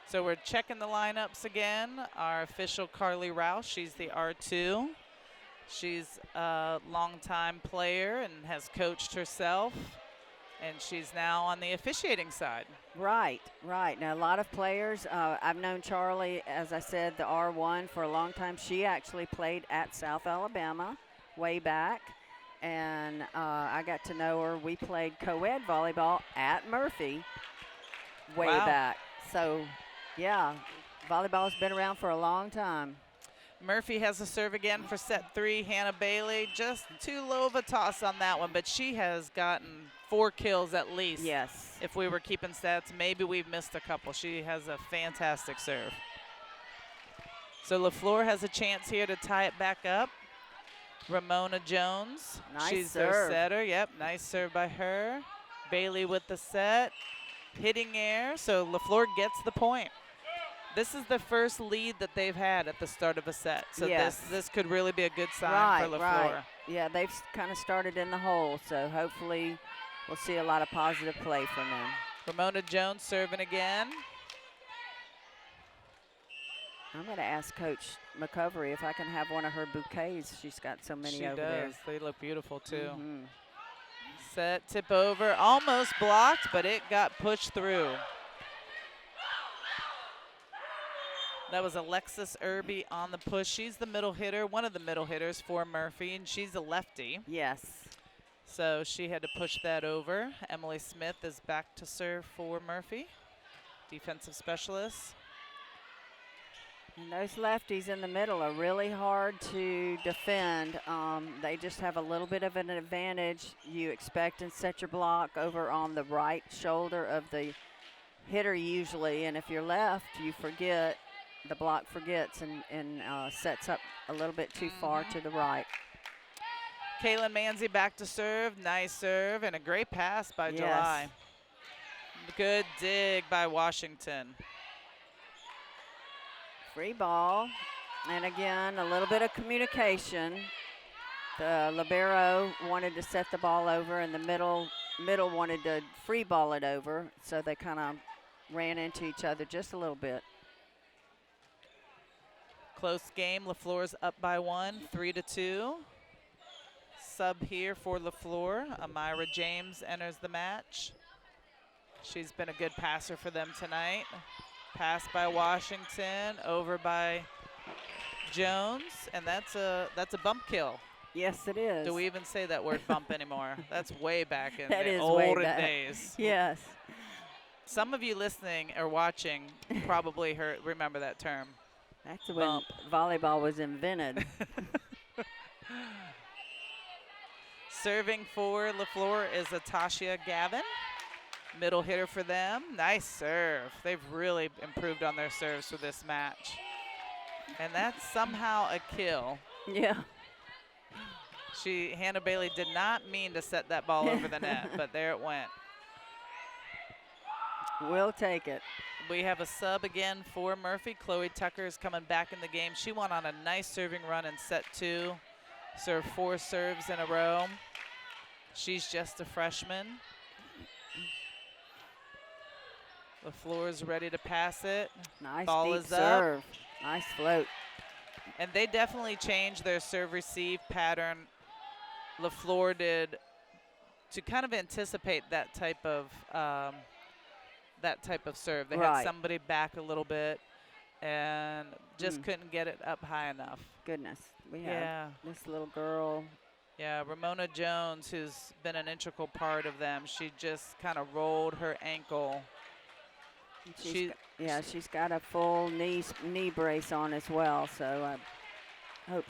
So we're checking the lineups again. Our official Carly Rouse, she's the R2. She's a longtime player and has coached herself, and she's now on the officiating side. Right. Now, a lot of players, I've known Charlie, as I said, the R1 for a long time. She actually played at South Alabama way back, and I got to know her. We played co-ed volleyball at Murphy way back. So, yeah, volleyball's been around for a long time. Murphy has a serve again for set 3. Hannah Bailey, just too low of a toss on that one, but she has gotten 4 kills at least. Yes. If we were keeping stats, maybe we've missed a couple. She has a fantastic serve. So Leflore has a chance here to tie it back up. Ramona Jones, she's their setter. Yep, nice serve by her. Bailey with the set, hitting air, so Leflore gets the point. This is the first lead that they've had at the start of a set, so this could really be a good sign for Leflore. Right. Yeah, they've kind of started in the hole, so hopefully we'll see a lot of positive play from them. Ramona Jones serving again. I'm going to ask Coach McCovery if I can have one of her bouquets. She's got so many over there. They look beautiful, too. Set, tip over, almost blocked, but it got pushed through. That was Alexis Irby on the push. She's the middle hitter, one of the middle hitters for Murphy, and she's a lefty. Yes. So she had to push that over. Emily Smith is back to serve for Murphy, defensive specialist. And those lefties in the middle are really hard to defend. They just have a little bit of an advantage. You expect and set your block over on the right shoulder of the hitter usually, and if you're left, you forget. The block forgets and sets up a little bit too far to the right. Kaylin Manzi back to serve. Nice serve and a great pass by July. Good dig by Washington. Free ball. And again, a little bit of communication. The libero wanted to set the ball over, and the middle wanted to free ball it over, so they kind of ran into each other just a little bit. Close game. Leflore's up by 1, 3-2. Sub here for Leflore. Amira James enters the match. She's been a good passer for them tonight. Pass by Washington, over by Jones, and that's a bump kill. Yes, it is. Do we even say that word bump anymore? That's way back in that the is olden way back. days. Yes. Some of you listening or watching probably remember that term. That's when volleyball was invented. Serving for Leflore is Atasha Gavin. Middle hitter for them. Nice serve. They've really improved on their serves for this match. And that's somehow a kill. Yeah. Hannah Bailey did not mean to set that ball over the net, but there it went. We'll take it. We have a sub again for Murphy. Chloe Tucker is coming back in the game. She went on a nice serving run in set 2. Served 4 serves in a row. She's just a freshman. Leflore is ready to pass it. Nice ball deep is serve. Up. Nice float. And they definitely changed their serve-receive pattern. Leflore did to kind of anticipate that type of serve. They had somebody back a little bit and just couldn't get it up high enough. Goodness, we have this little girl. Yeah, Ramona Jones, who's been an integral part of them. She just kind of rolled her ankle. She's got a full knee brace on as well. So I hope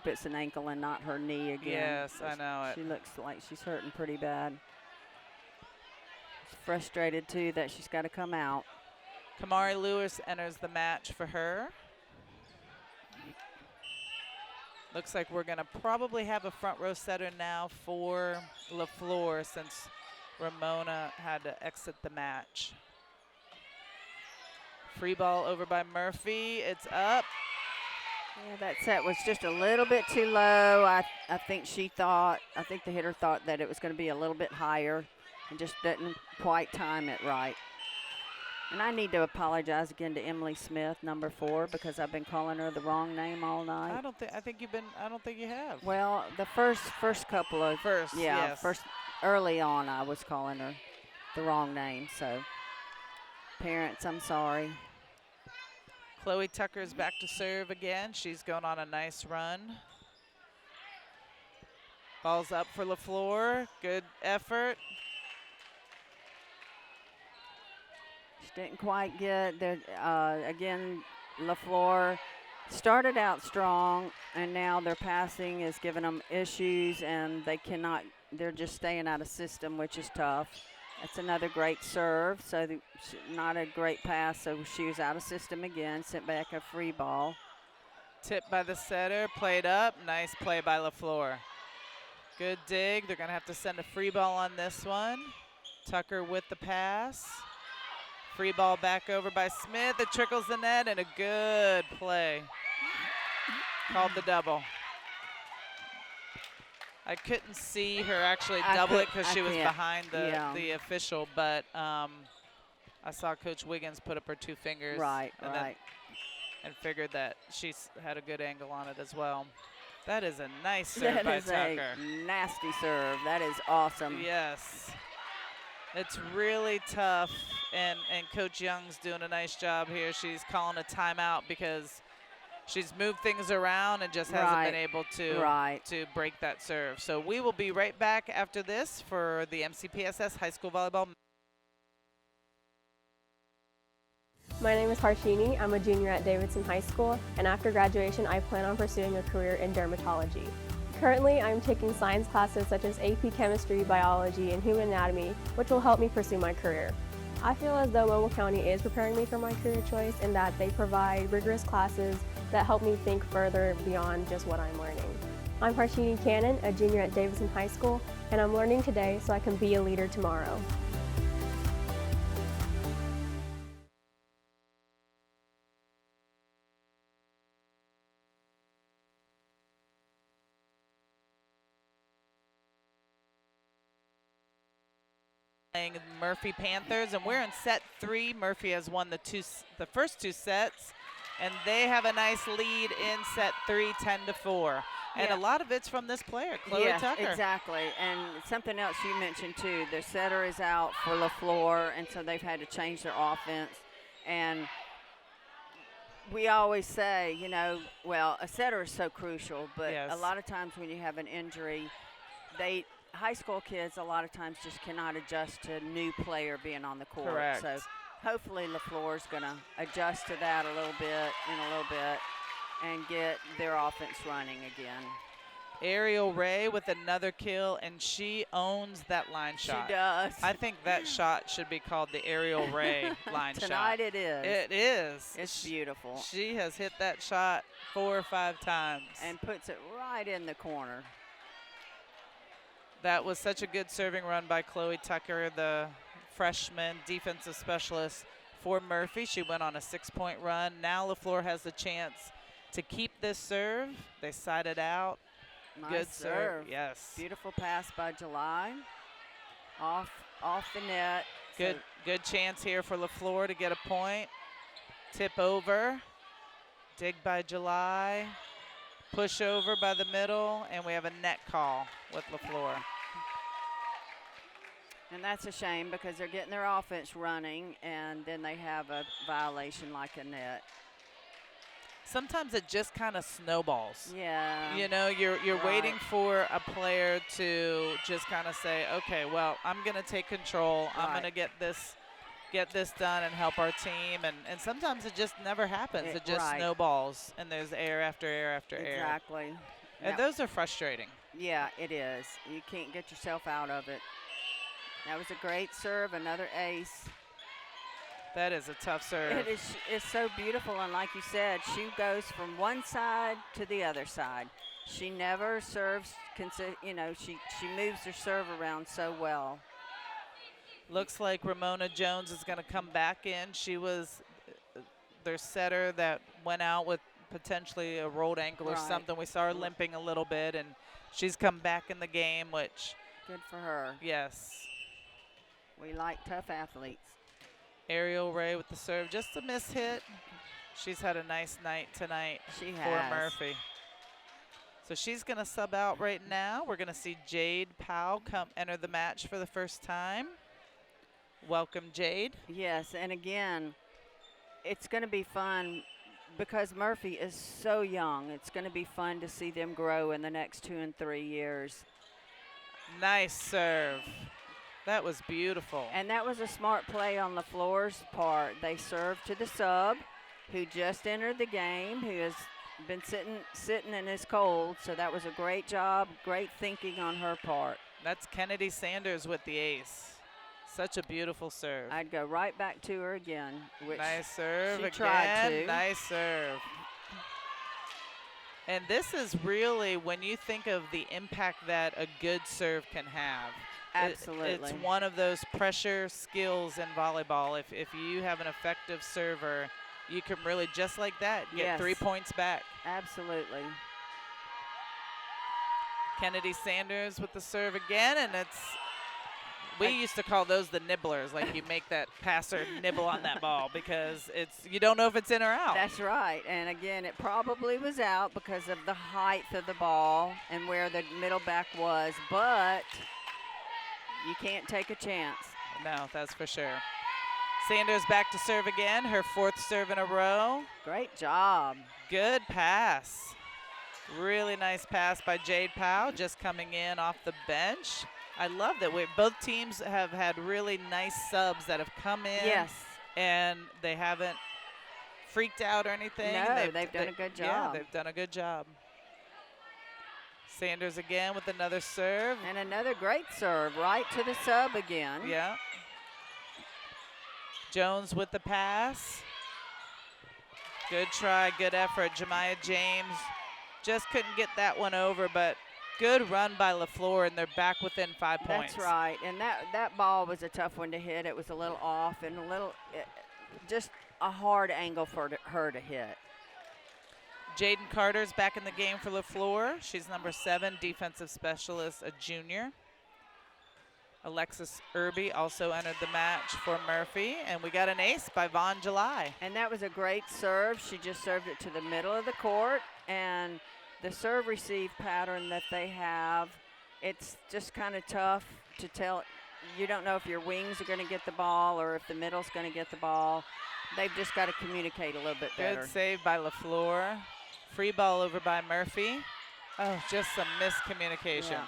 it's an ankle and not her knee again. Yes, I know it. She looks like she's hurting pretty bad. She's frustrated too that she's got to come out. Kamari Lewis enters the match for her. Looks like we're going to probably have a front row setter now for Leflore since Ramona had to exit the match. Free ball over by Murphy. It's up. Yeah, that set was just a little bit too low. I think the hitter thought that it was going to be a little bit higher and just didn't quite time it right. And I need to apologize again to Emily Smith, number 4, because I've been calling her the wrong name all night. I don't think you have. Well, the first couple of yes. Early on I was calling her the wrong name. So parents, I'm sorry. Chloe Tucker is back to serve again. She's going on a nice run. Ball's up for Leflore. Good effort. She didn't quite get there. Again, Leflore started out strong, and now their passing is giving them issues, and they're just staying out of system, which is tough. That's another great serve, so not a great pass, so she was out of system again, sent back a free ball. Tipped by the setter, played up, nice play by Leflore. Good dig, they're gonna have to send a free ball on this one. Tucker with the pass. Free ball back over by Smith, it trickles the net, and a good play. Called the double. I couldn't see her actually double it because she was behind the official, but I saw Coach Wiggins put up her 2 fingers. And figured that she's had a good angle on it as well. That is a nice serve by Tucker. That is a nasty serve. That is awesome. Yes. It's really tough, and Coach Young's doing a nice job here. She's calling a timeout because she's moved things around and just hasn't been able to break that serve. So we will be right back after this for the MCPSS High School Volleyball. My name is Harshini. I'm a junior at Davidson High School, and after graduation, I plan on pursuing a career in dermatology. Currently, I'm taking science classes such as AP Chemistry, Biology, and Human Anatomy, which will help me pursue my career. I feel as though Mobile County is preparing me for my career choice in that they provide rigorous classes that help me think further beyond just what I'm learning. I'm Harshini Cannon, a junior at Davidson High School, and I'm learning today so I can be a leader tomorrow. Murphy Panthers, and we're in set 3. Murphy has won the first 2 sets, and they have a nice lead in set 3, 10-4. And a lot of it's from this player, Chloe Tucker. Exactly. And something else you mentioned too, their setter is out for Leflore, and so they've had to change their offense. And we always say, a setter is so crucial, but a lot of times when you have an injury, high school kids a lot of times just cannot adjust to a new player being on the court. Correct. So hopefully Leflore's going to adjust to that a little bit and get their offense running again. Ariel Ray with another kill, and she owns that line shot. She does. I think that shot should be called the Ariel Ray line shot. Tonight it is. It is. It's beautiful. She has hit that shot 4 or 5 times. And puts it right in the corner. That was such a good serving run by Chloe Tucker, the freshman defensive specialist for Murphy. She went on a 6-point run. Now Leflore has the chance to keep this serve. They side it out. Nice Good serve. Yes. Beautiful pass by July. Off the net. Good chance here for Leflore to get a point. Tip over. Dig by July. Push over by the middle, and we have a net call with Leflore. And that's a shame because they're getting their offense running, and then they have a violation like a net. Sometimes it just kind of snowballs. Yeah. You know, you're Right. waiting for a player to just kind of say, okay, well, I'm going to take control. I'm going to get this done and help our team. And sometimes it just never happens. It just snowballs, and there's error after error after error. Exactly. And those are frustrating. Yeah, it is. You can't get yourself out of it. That was a great serve, another ace. That is a tough serve. It is. It's so beautiful, and like you said, she goes from one side to the other side. She never serves. You know, she moves her serve around so well. Looks like Ramona Jones is going to come back in. She was their setter that went out with potentially a rolled ankle or something. We saw her limping a little bit, and she's come back in the game, which good for her. Yes. We like tough athletes. Ariel Ray with the serve, just a miss hit. She's had a nice night tonight for Murphy. So she's going to sub out right now. We're going to see Jade Powell enter the match for the first time. Welcome, Jade. Yes, and again, it's going to be fun because Murphy is so young. It's going to be fun to see them grow in the next 2 and 3 years. Nice serve. That was beautiful. And that was a smart play on Leflore's part. They served to the sub, who just entered the game, who has been sitting in his cold. So that was a great job, great thinking on her part. That's Kennedy Sanders with the ace. Such a beautiful serve. I'd go right back to her again. Which nice serve she again. Tried to. Nice serve. And this is really when you think of the impact that a good serve can have. Absolutely. It's one of those pressure skills in volleyball. If you have an effective server, you can really, just like that, get 3 points back. Absolutely. Kennedy Sanders with the serve again, and we used to call those the nibblers, like you make that passer nibble on that ball because you don't know if it's in or out. That's right. And again, it probably was out because of the height of the ball and where the middle back was, but you can't take a chance. No, that's for sure. Sanders back to serve again, her 4th serve in a row. Great job. Good pass. Really nice pass by Jade Powell, just coming in off the bench. I love that both teams have had really nice subs that have come in. Yes. And they haven't freaked out or anything. No, they've done a good job. Yeah, they've done a good job. Sanders again with another serve. And another great serve, right to the sub again. Yeah. Jones with the pass. Good try, good effort. Jemiah James just couldn't get that one over, but good run by Leflore, and they're back within 5 points. That's right, and that ball was a tough one to hit. It was a little off and just a hard angle for her to hit. Jaden Carter's back in the game for Leflore. She's number 7, defensive specialist, a junior. Alexis Irby also entered the match for Murphy, and we got an ace by Vaughn July. And that was a great serve. She just served it to the middle of the court, and the serve-receive pattern that they have, it's just kind of tough to tell. You don't know if your wings are going to get the ball or if the middle's going to get the ball. They've just got to communicate a little bit better. Good save by Leflore. Free ball over by Murphy. Oh, just some miscommunication. Yeah.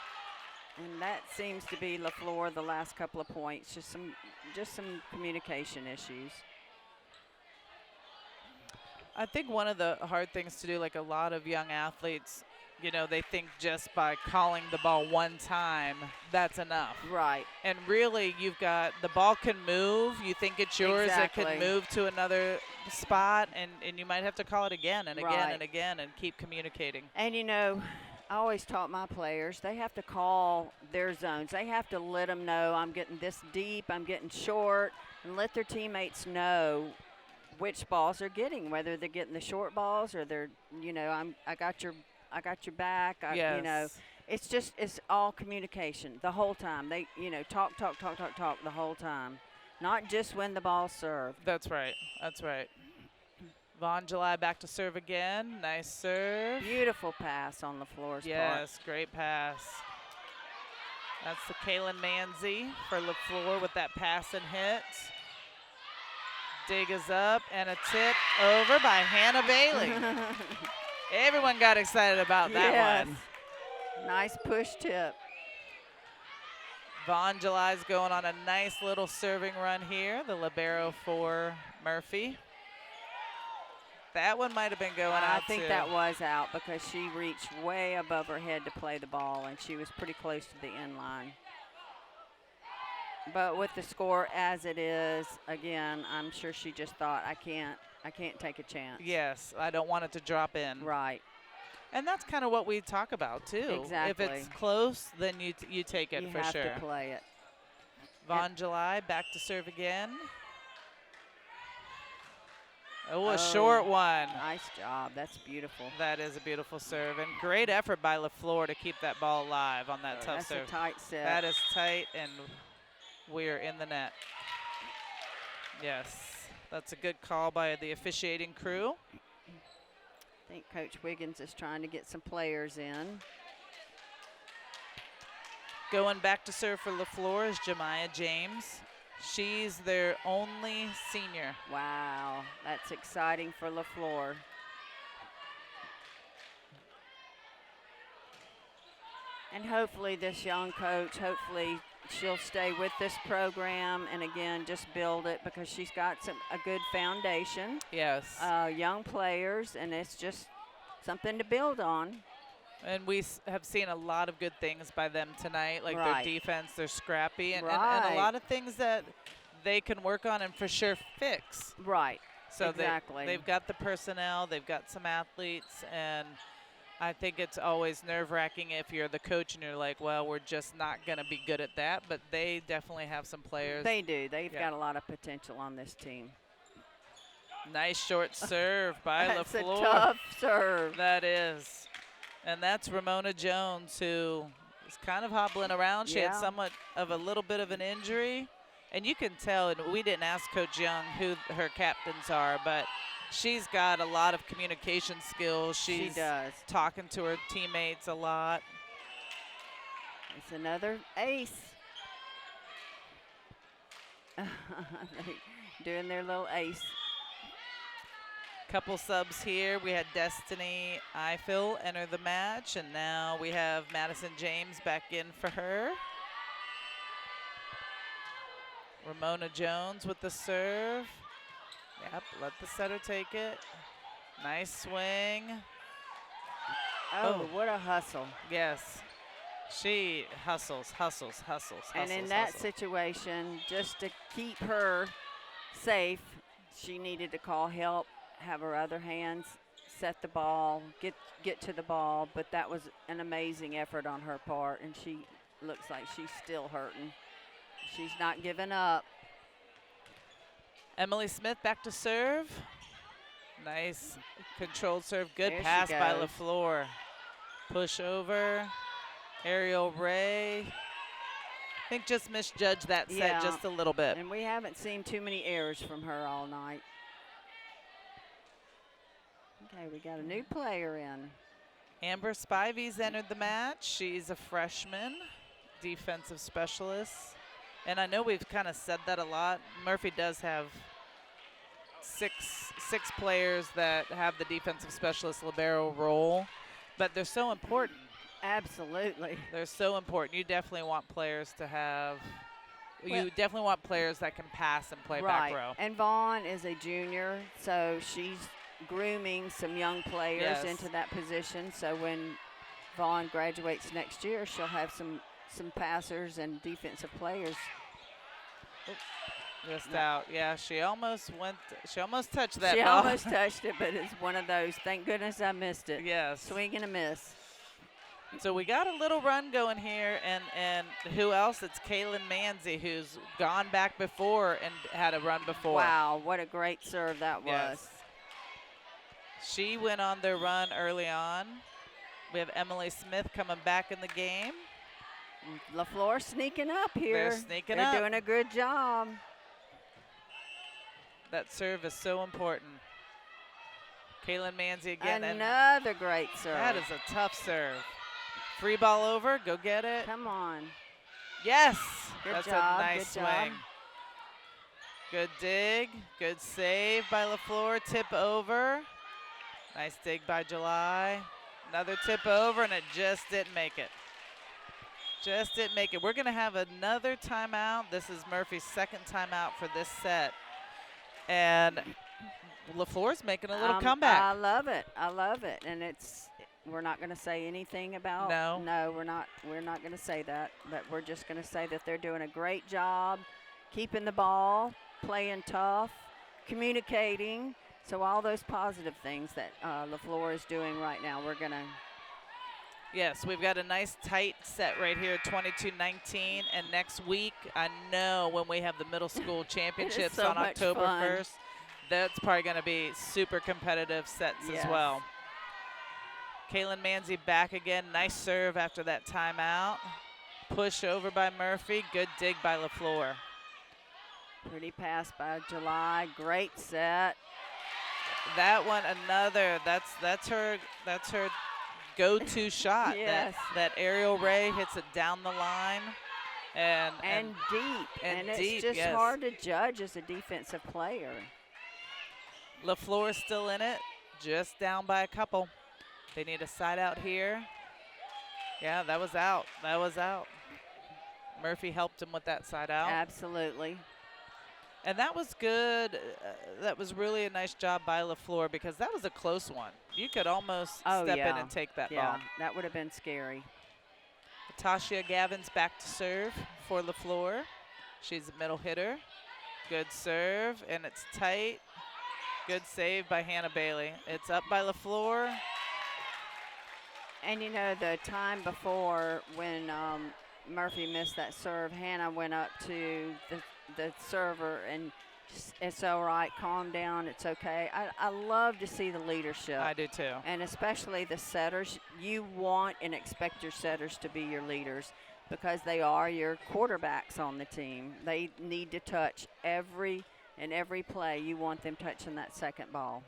And that seems to be Leflore the last couple of points. Just some communication issues. I think one of the hard things to do, like a lot of young athletes, you know, they think just by calling the ball one time, that's enough. Right. And really, you've got the ball can move. You think it's yours. Exactly. It can move to another spot, and you might have to call it again and again Right. and again and keep communicating. And, you know, I always taught my players, they have to call their zones. They have to let them know I'm getting this deep, I'm getting short, and let their teammates know which balls they're getting, whether they're getting the short balls or they're, you know, I got your back. Yes. You know, it's all communication the whole time. They, you know, talk the whole time, not just when the ball's served. That's right. That's right. Von July back to serve again. Nice serve. Beautiful pass on Leflore's part. Yes, great pass. That's the Kaylin Manzi for Leflore with that pass and hit. Dig is up, and a tip over by Hannah Bailey. Everyone got excited about that one. Nice push tip. Von July's going on a nice little serving run here, the libero for Murphy. That one might have been going out, I think too. that was out because she reached way above her head to play the ball, and she was pretty close to the end line. But with the score as it is, again, I'm sure she just thought, I can't take a chance. Yes, I don't want it to drop in. Right. And that's kind of what we talk about, too. Exactly. If it's close, then you take it for sure. You have to play it. Von July back to serve again. Oh, a short one. Nice job. That's beautiful. That is a beautiful serve. And great effort by Leflore to keep that ball alive on that tough serve. That's a tight set. That is tight, and we're in the net. Yes, that's a good call by the officiating crew. I think Coach Wiggins is trying to get some players in. Going back to serve for Leflore is Jemiah James. She's their only senior. Wow, that's exciting for Leflore. And hopefully this young coach, hopefully she'll stay with this program and again just build it because she's got a good foundation. Yes. Young players, and it's just something to build on. And we have seen a lot of good things by them tonight, like Right. their defense, they're scrappy, and a Right. lot of things that they can work on and for sure fix. Right. So exactly. they've got the personnel, they've got some athletes, and I think it's always nerve-wracking if you're the coach and you're like, well, we're just not going to be good at that, but they definitely have some players. They do. They've got a lot of potential on this team. Nice short serve by That's Leflore. a tough serve. That is. And that's Ramona Jones, who is kind of hobbling around. She had somewhat of a little bit of an injury. And you can tell, and we didn't ask Coach Young who her captains are, but she's got a lot of communication skills. She does. Talking to her teammates a lot. It's another ace. Doing their little ace. Couple subs here. We had Destiny Eiffel enter the match, and now we have Madison James back in for her. Ramona Jones with the serve. Yep, let the setter take it. Nice swing. Oh, what a hustle. Yes. She hustles. And in that situation, just to keep her safe, she needed to call help, have her other hands set the ball, get to the ball, but that was an amazing effort on her part, and she looks like she's still hurting. She's not giving up. Emily Smith back to serve. Nice controlled serve. Good There she pass by goes. Leflore. Push over. Ariel Ray. I think just misjudged that set just a little bit. And we haven't seen too many errors from her all night. Okay, we got a new player in. Amber Spivey's entered the match. She's a freshman, defensive specialist. And I know we've kind of said that a lot. Murphy does have six players that have the defensive specialist libero role, but they're so important. Absolutely. They're so important. You definitely want players to have, you definitely want players that can pass and play back row. And Vaughn is a junior, so she's grooming some young players into that position. So when Vaughn graduates next year, she'll have some passers and defensive players. Just out. Yeah, she almost touched that She ball. almost touched it, but it's one of those. Thank goodness I missed it. Yes. Swing and a miss. So we got a little run going here, and who else? It's Kaylin Manzi, who's gone back before and had a run before. Wow, what a great serve that was. Yes. She went on their run early on. We have Emily Smith coming back in the game. Leflore sneaking up here. They're sneaking They're up. doing a good job. That serve is so important. Kaylin Manzi again. Another great serve. That is a tough serve. Free ball over. Go get it. Come on. Yes. Good That's job, a nice good swing. job. Good dig. Good save by Leflore. Tip over. Nice dig by July. Another tip over, and it just didn't make it. Just didn't make it. We're going to have another timeout. This is Murphy's second timeout for this set. And Leflore's making a little comeback. I love it. I love it. And we're not going to say anything about. No, we're not going to say that. But we're just going to say that they're doing a great job keeping the ball, playing tough, communicating. So all those positive things that Leflore is doing right now, we're going to. Yes, we've got a nice tight set right here, 22-19. And next week, I know when we have the middle school championships so on much October fun. 1st, that's probably going to be super competitive sets as well. Kaylin Manzi back again. Nice serve after that timeout. Push over by Murphy. Good dig by Leflore. Pretty pass by July. Great set. That one, another. That's her go-to shot. Yes. That aerial ray hits it down the line. And deep. And it's deep, just yes. hard to judge as a defensive player. Leflore is still in it, just down by a couple. They need a side out here. Yeah, that was out. That was out. Murphy helped him with that side out. Absolutely. And that was good. That was really a nice job by Leflore because that was a close one. You could almost step in and take that ball. That would have been scary. Natasha Gavin's back to serve for Leflore. She's a middle hitter. Good serve, and it's tight. Good save by Hannah Bailey. It's up by Leflore. And, you know, the time before when Murphy missed that serve, Hannah went up to the server and it's all right, calm down, it's okay. I love to see the leadership. I do too. And especially the setters. You want and expect your setters to be your leaders because they are your quarterbacks on the team. They need to touch every play. You want them touching that second ball.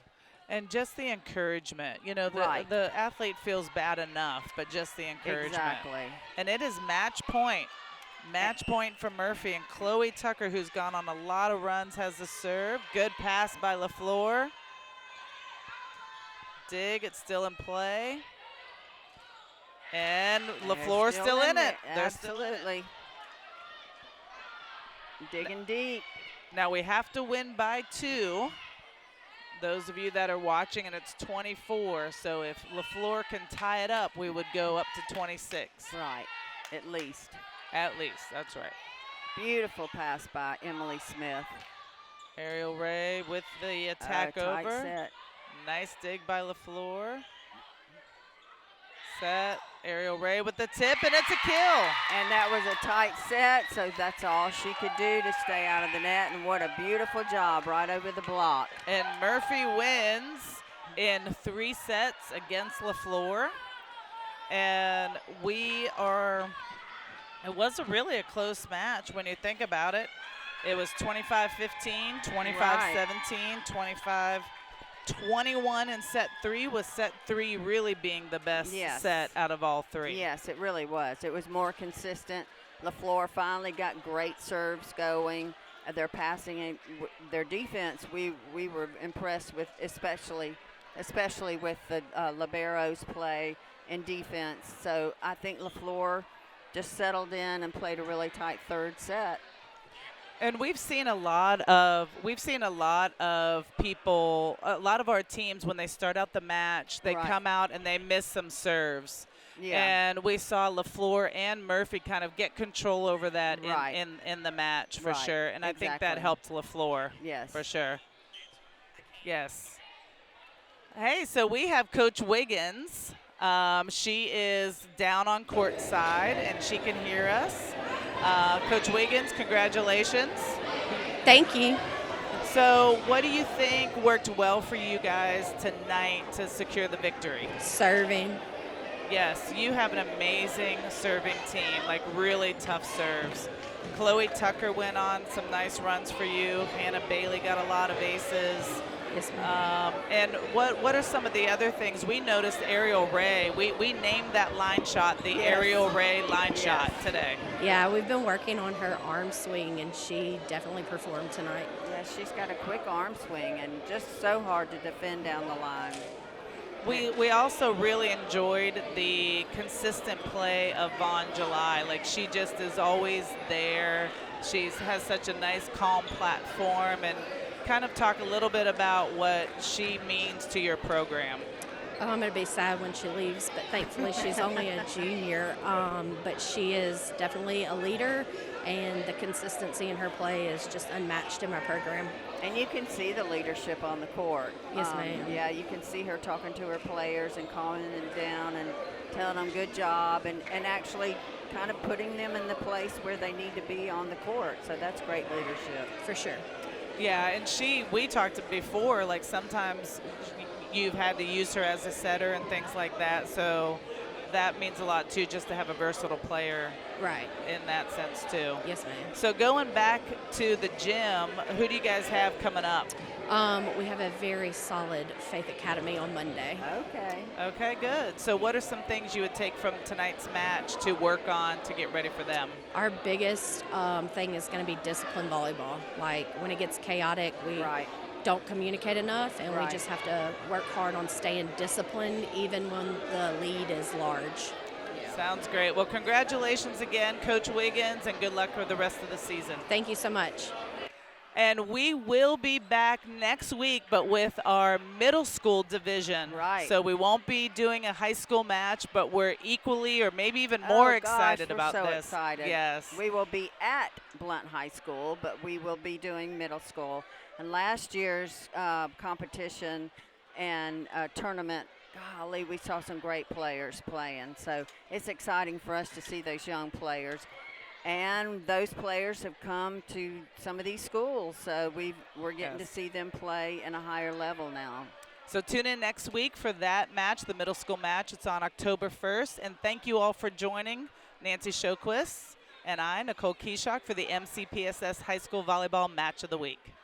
And just the encouragement. You know, the athlete feels bad enough, but just the encouragement. Exactly. And it is match point. Match point for Murphy. And Chloe Tucker, who's gone on a lot of runs, has the serve. Good pass by Leflore. Dig, it's still in play. And Leflore's still in it. Absolutely. Digging deep. Now we have to win by 2. Those of you that are watching, and it's 24. So if Leflore can tie it up, we would go up to 26. Right, at least. At least, that's right. Beautiful pass by Emily Smith. Ariel Ray with the attack tight over. Set. Nice dig by Leflore. Set. Ariel Ray with the tip, and it's a kill. And that was a tight set, so that's all she could do to stay out of the net. And what a beautiful job right over the block. And Murphy wins in 3 sets against Leflore. And it was really a close match when you think about it. It was 25-15, 25-17, 25-21 in set 3, with set 3 really being the best set out of all 3. Yes, it really was. It was more consistent. Leflore finally got great serves going. Their passing and their defense, we were impressed with, especially with the liberos play and defense. So I think Leflore just settled in and played a really tight third set. And we've seen a lot of people, a lot of our teams, when they start out the match, they come out and they miss some serves. And we saw Leflore and Murphy kind of get control over that in the match for sure. And I think that helped Leflore. Yes. For sure. Yes. Hey, so we have Coach Wiggins. She is down on court side, and she can hear us. Coach Wiggins, congratulations. Thank you. So what do you think worked well for you guys tonight to secure the victory? Serving. Yes, you have an amazing serving team, like really tough serves. Chloe Tucker went on some nice runs for you. Hannah Bailey got a lot of aces. Yes, ma'am. And what are some of the other things? We noticed Ariel Ray. We named that line shot the Ariel Ray line shot today. Yeah, we've been working on her arm swing, and she definitely performed tonight. Yeah, she's got a quick arm swing and just so hard to defend down the line. We also really enjoyed the consistent play of Vaughn July. Like, she just is always there. She has such a nice, calm platform. And kind of talk a little bit about what she means to your program. Oh, I'm going to be sad when she leaves, but thankfully she's only a junior. But she is definitely a leader, and the consistency in her play is just unmatched in my program. And you can see the leadership on the court. Yes, ma'am. Yeah, you can see her talking to her players and calming them down and telling them good job and actually kind of putting them in the place where they need to be on the court. So that's great leadership. For sure. Yeah, and we talked before, like sometimes you've had to use her as a setter and things like that. So that means a lot too, just to have a versatile player. Right. In that sense too. Yes, ma'am. So going back to the gym, who do you guys have coming up? We have a very solid Faith Academy on Monday. Okay. Okay, good. So what are some things you would take from tonight's match to work on to get ready for them? Our biggest thing is going to be disciplined volleyball. Like, when it gets chaotic, we don't communicate enough, and we just have to work hard on staying disciplined even when the lead is large. Sounds great. Well, congratulations again, Coach Wiggins, and good luck for the rest of the season. Thank you so much. And we will be back next week, but with our middle school division. Right. So we won't be doing a high school match, but we're equally or maybe even more excited about this. this. Excited. Yes. We will be at Blunt High School, but we will be doing middle school. And last year's competition and tournament, golly, we saw some great players playing. So it's exciting for us to see those young players. And those players have come to some of these schools, so we're getting to see them play in a higher level now. So tune in next week for that match, the middle school match. It's on October 1st. And thank you all for joining. Nancy Shoquist and I, Nicole Keyshock, for the MCPSS High School Volleyball Match of the Week.